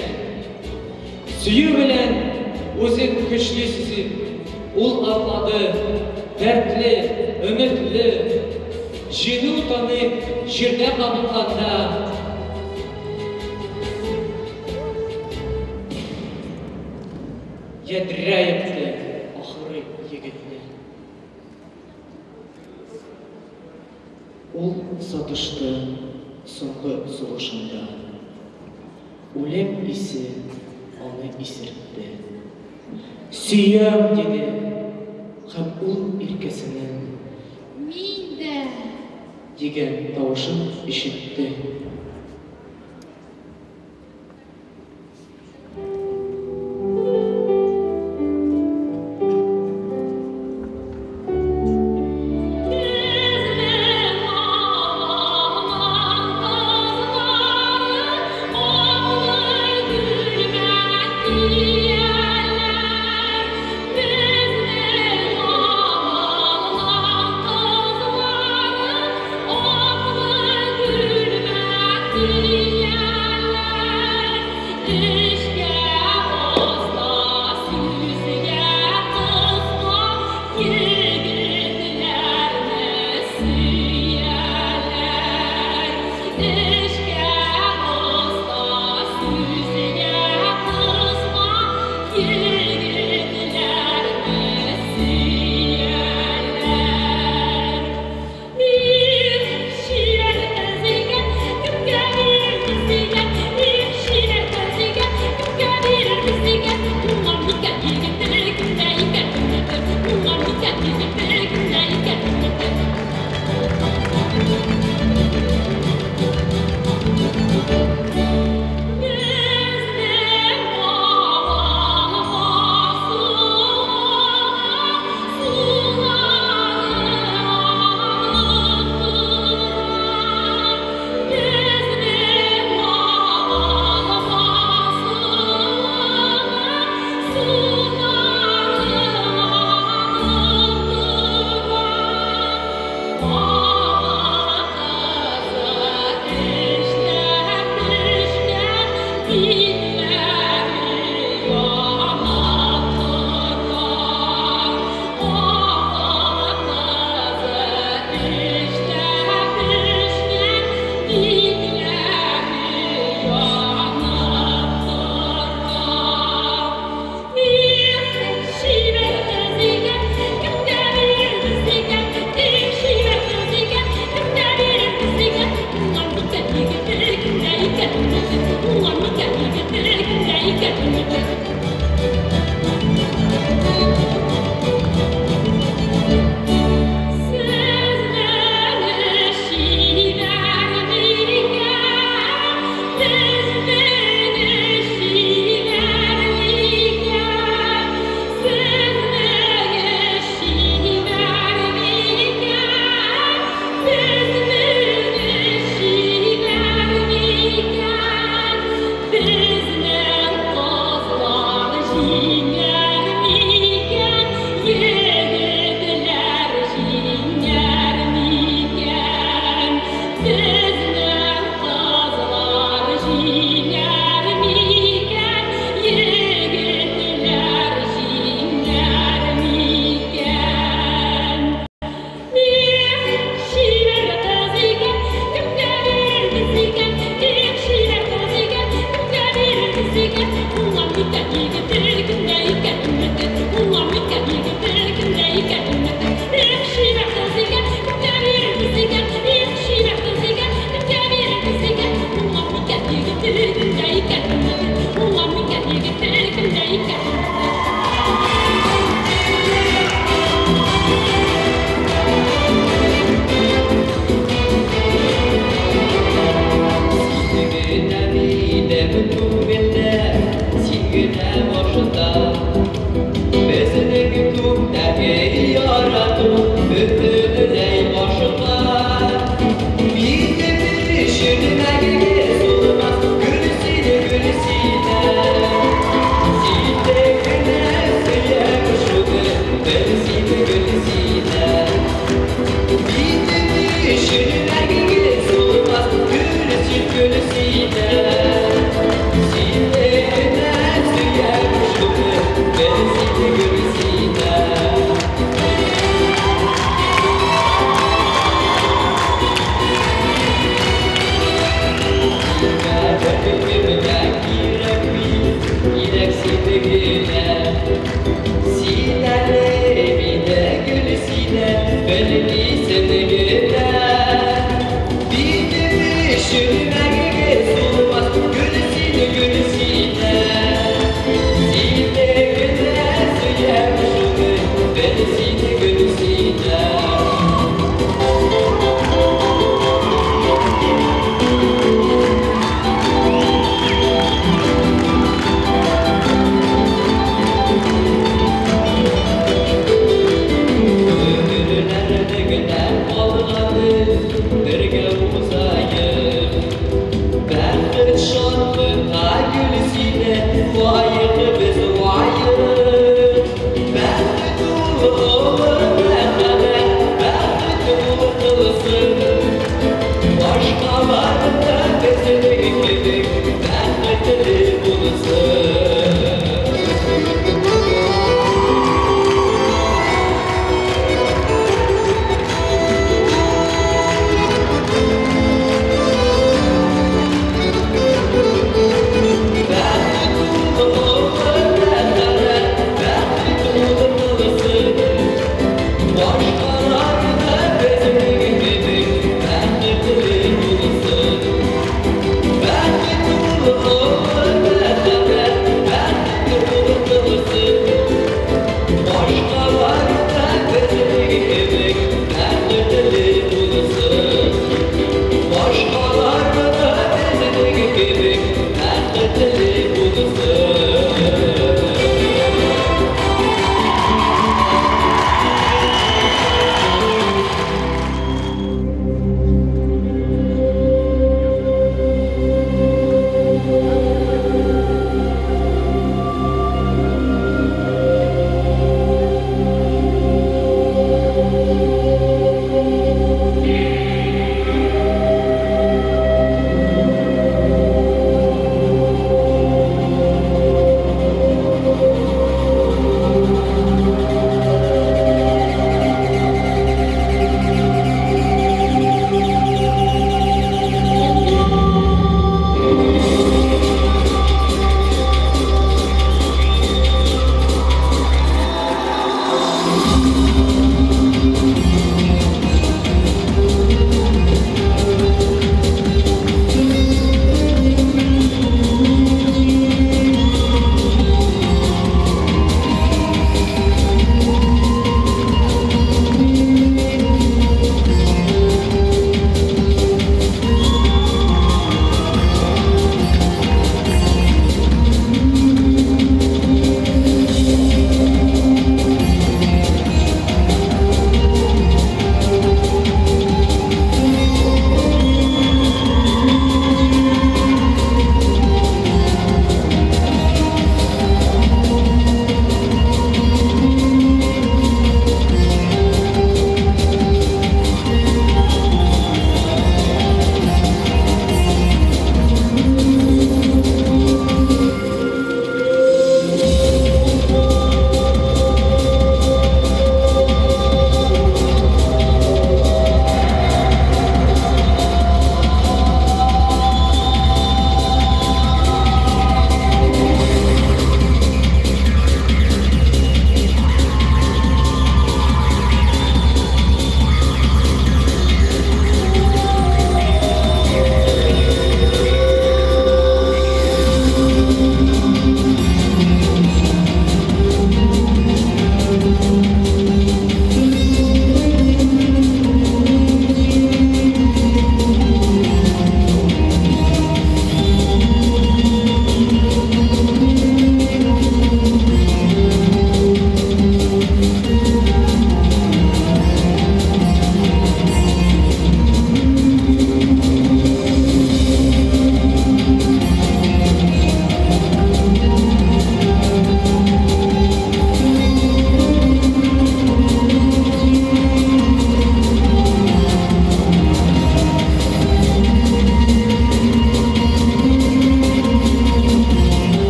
Süyü bilen özün güçlü sizin ul atladı, dertli, ümitli, жеңіл танып, жерде қабылғанда. Едірәйіпті ақыры егітіне. Ол сатышты соңғы соғышында. Өлем исі аны исертті. Сүйем деді, һәм ул иркесінен Мин дә деген тауышын ишетті.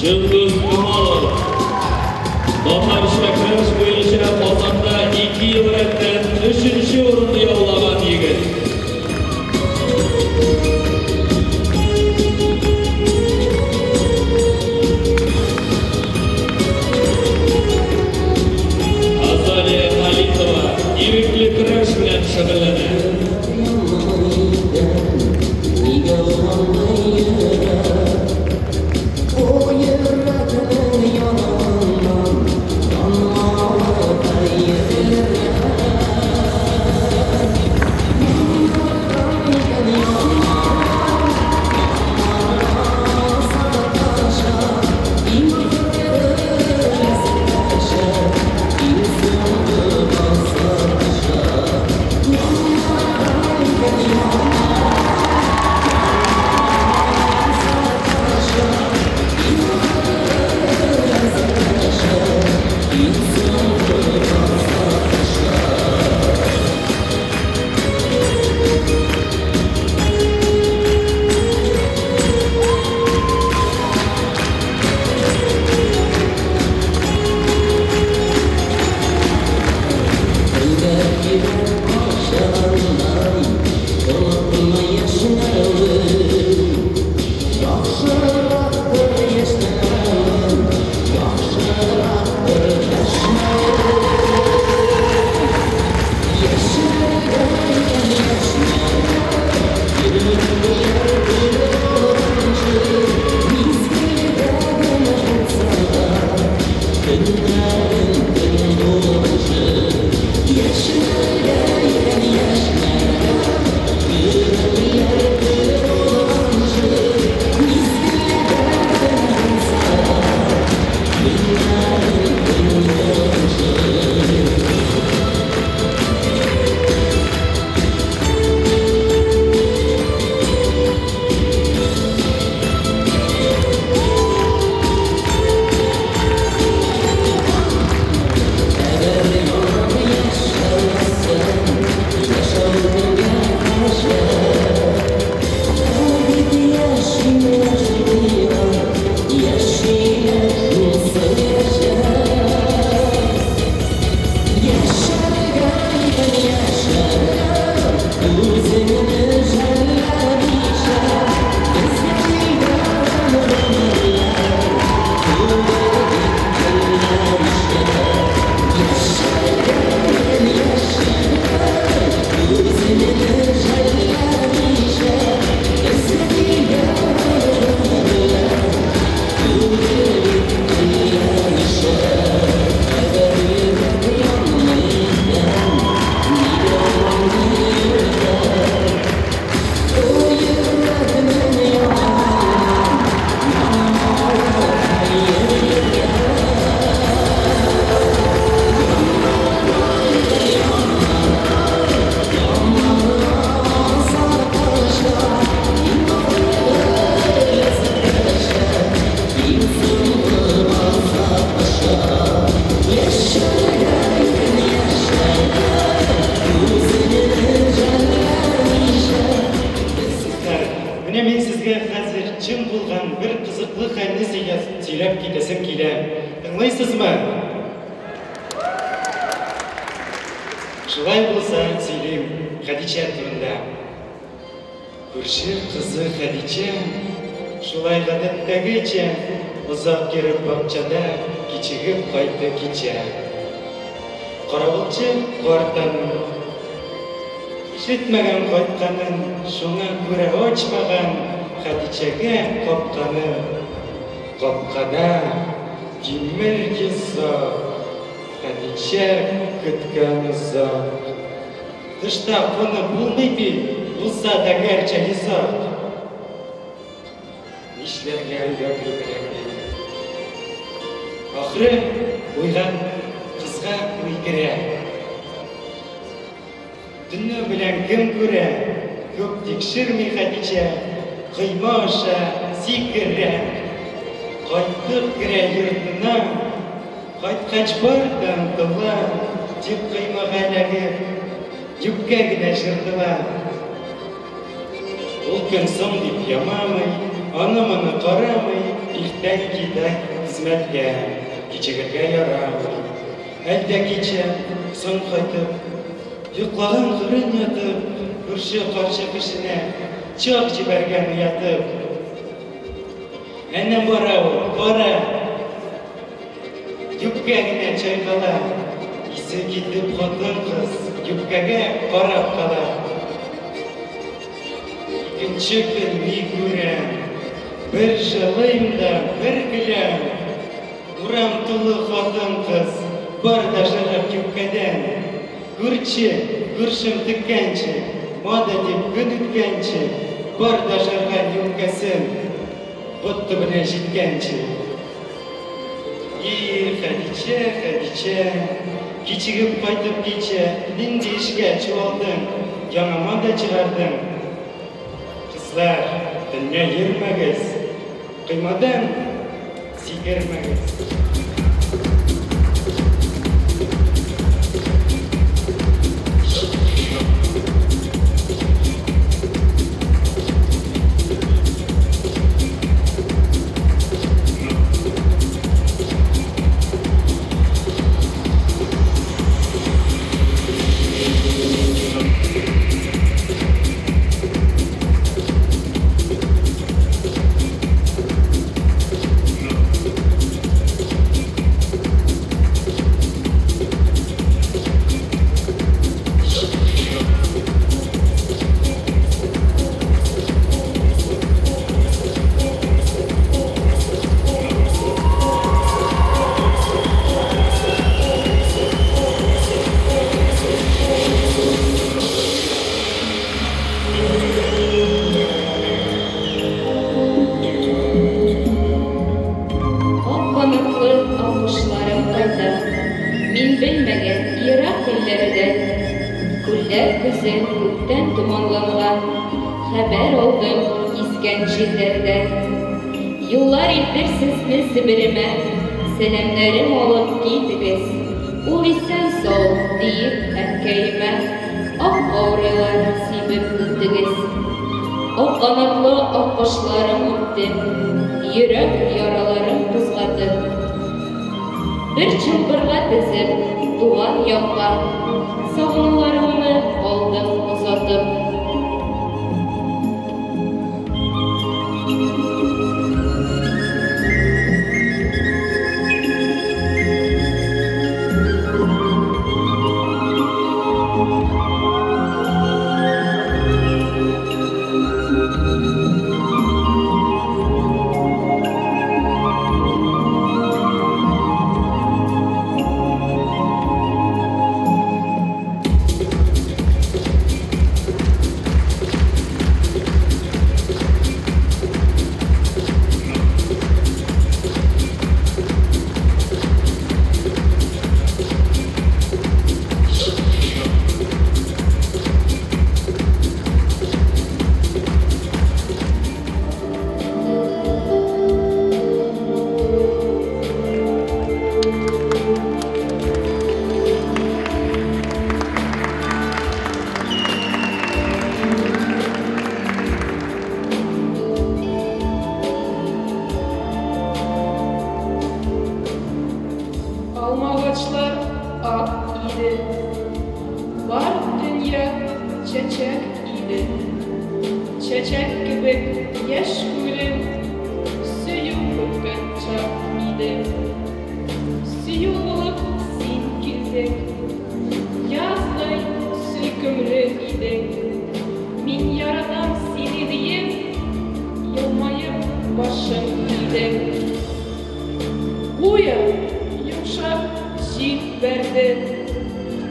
Жұлдыз Камалов. Татар шәкіріш бойынша Қазанда 2 ел рәттен 3-ші орынды яулаған егіт. Азалия Халитова егітлі күрәш белән шөгыльләнә. Шулай болса, сөйлейм Хадича турында. Күрше қызы Хадича, шулай ғадаттагыча, ұзақ керіп бақчада кичігіп қайты кича. Қарабылчы қартанын, ишетмәгән қайтқанын, шуңа күрә очмаған Хадичаға қапқаны. Қапқада тимер езақ, Хадича көткән ұзақ. Тышта қоны булмый бит, булса да гәрчә езақ. Нишләргә өйрәтү кирәк бит. Ахыры уйган кызга уй керә. Дөнья белән кем күрә? Күп тикшерми Хадича, кыйма аша сикерә. Кайтып керә йортына, кайткач бардан тыла, тик кыймага эләгеп, юкка генә жыртыла. Ул көн соң дип ямамый, аны-моны карамый, иртән китәк хезмәткә, кичегергә ярамый. Әлдә кичә соң кайтып, йоклаган кырын ятып, күрше каршы кешенә чак җибәргән ятып. Әнә бара ул, бара. Юбкә генә чайкала, исе китеп хатын кыз, юбкәгә карап кала. Икенче көн ни күрәм, бер җылыйм да, бер көләм. Урам тулы хатын кыз, бар да жырып юбкәдән. Күрче, күршем теккәнче, мада дип көн үткәнче, бар да жырган юбкәсен, бот төбенә җиткәнче. Хәдичә, Хәдичә, кичегеп кайтып кичә, нинди эшкә чуалдың, яңама да чыгардың. Кызлар, дөнья йөрмәгез, кыймадан сикермәгез. Yıllar ildirsiz Sibir'ime selamlarım olup gidiniz. Ul isen sol deyip erkeğime ak ağrılar sibip öttünüz. O kanatlı akbaşlarım öttü, yürek yaralarım kızladı. Bir çılbırga dizip duvar yakka, savunlarımı aldım uzatıp.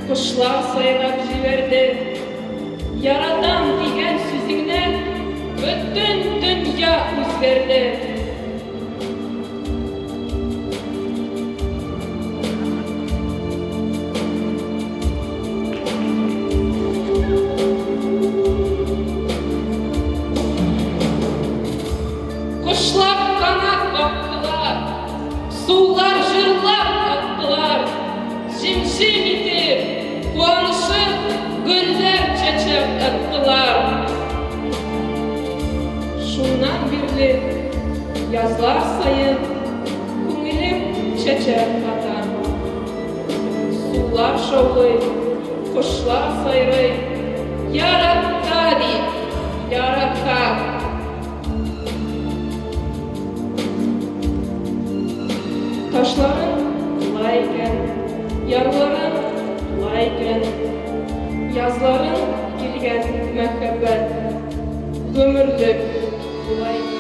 Kuşlar sayılap jiberdi. Yaradan diyen sözünden bütün dünya üzerdi. Kuşlar kanat baktılar, sular jırlap attılar. Jim-jim itip, kuanışıp, güller çeçep attılar. Şundan birli, Yazlar sayın, күңелем чәчәк ата. Сулар шаулый, кошлар сайрый, яратта дип, яратта. Ташларын тулай икән, ярларын тулай икән, язларын килгән мәхәббәт, гөмерлек тулай икән.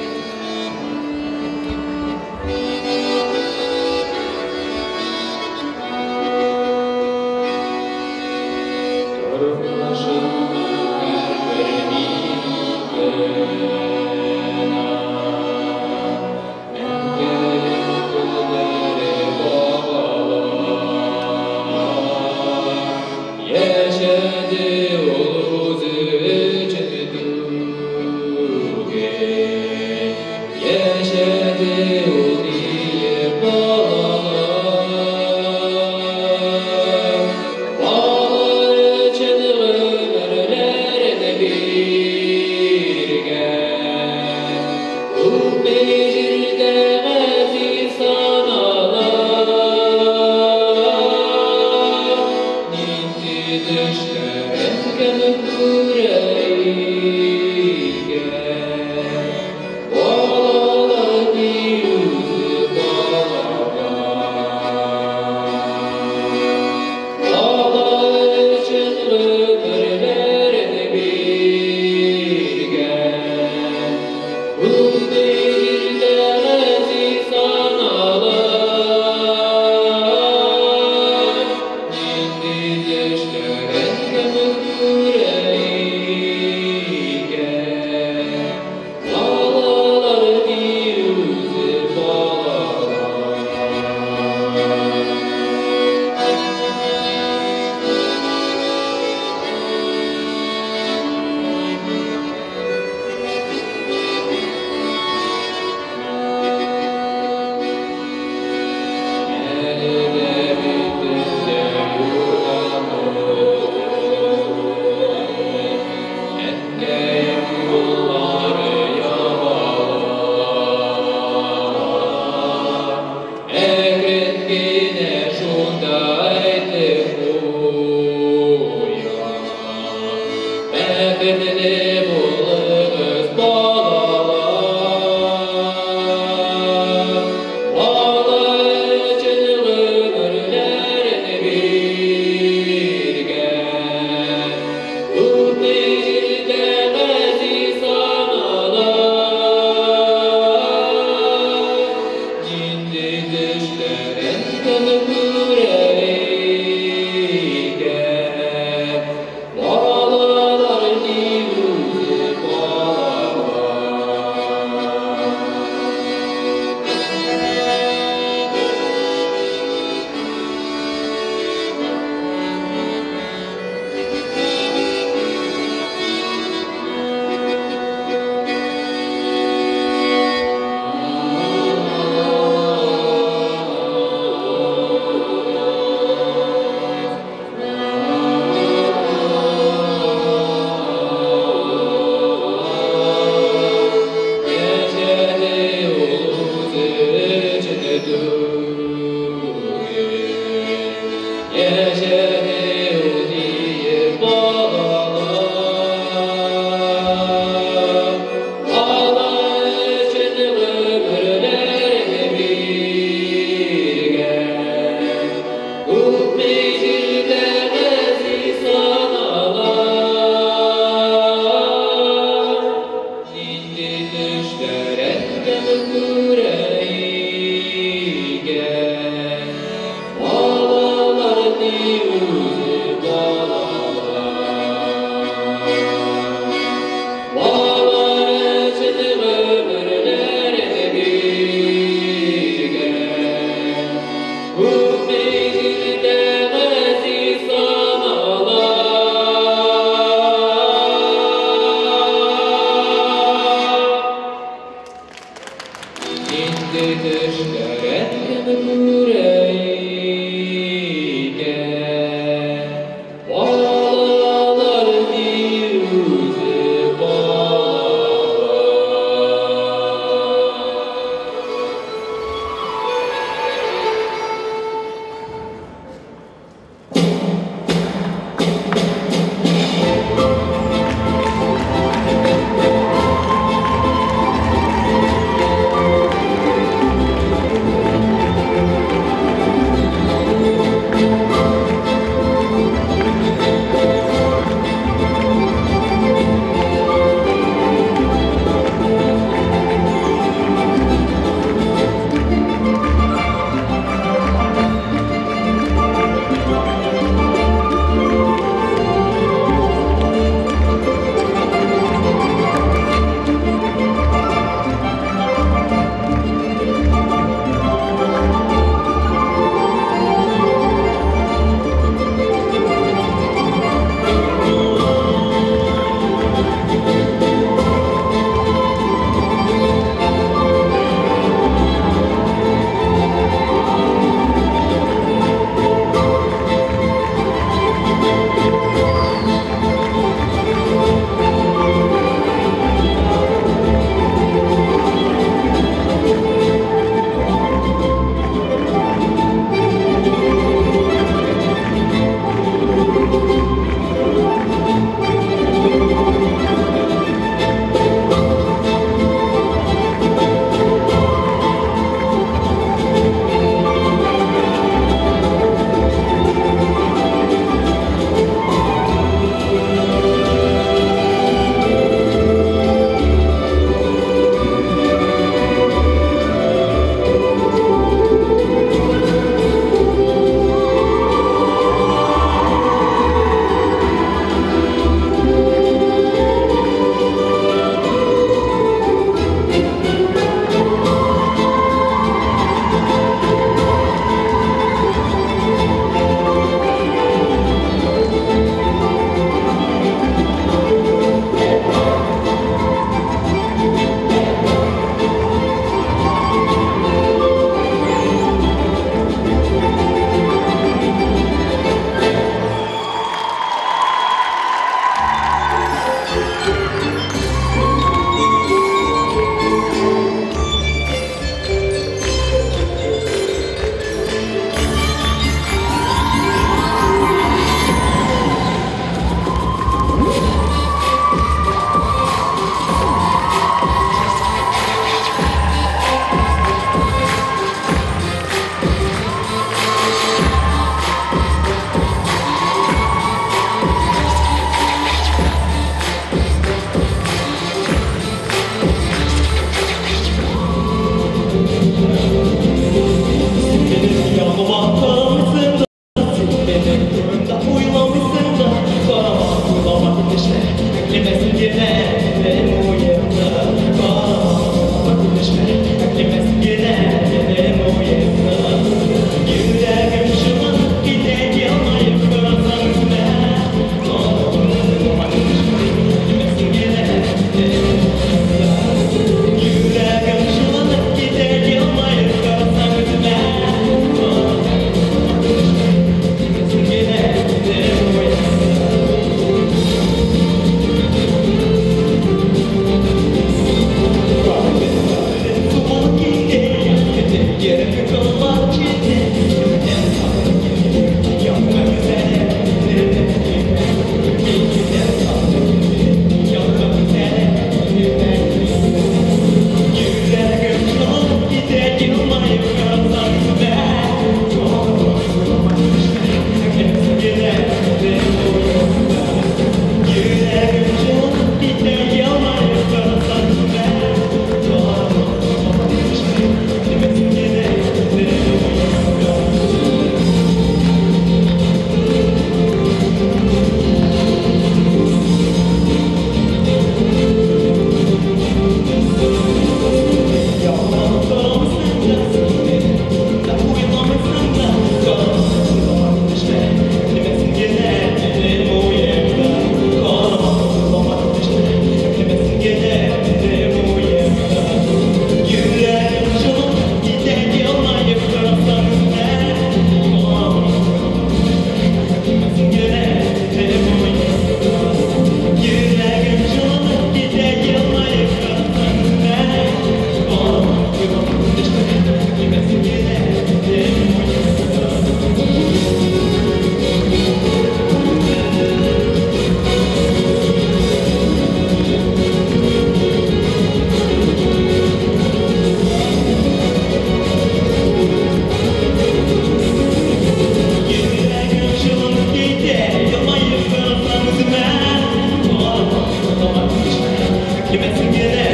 сиңере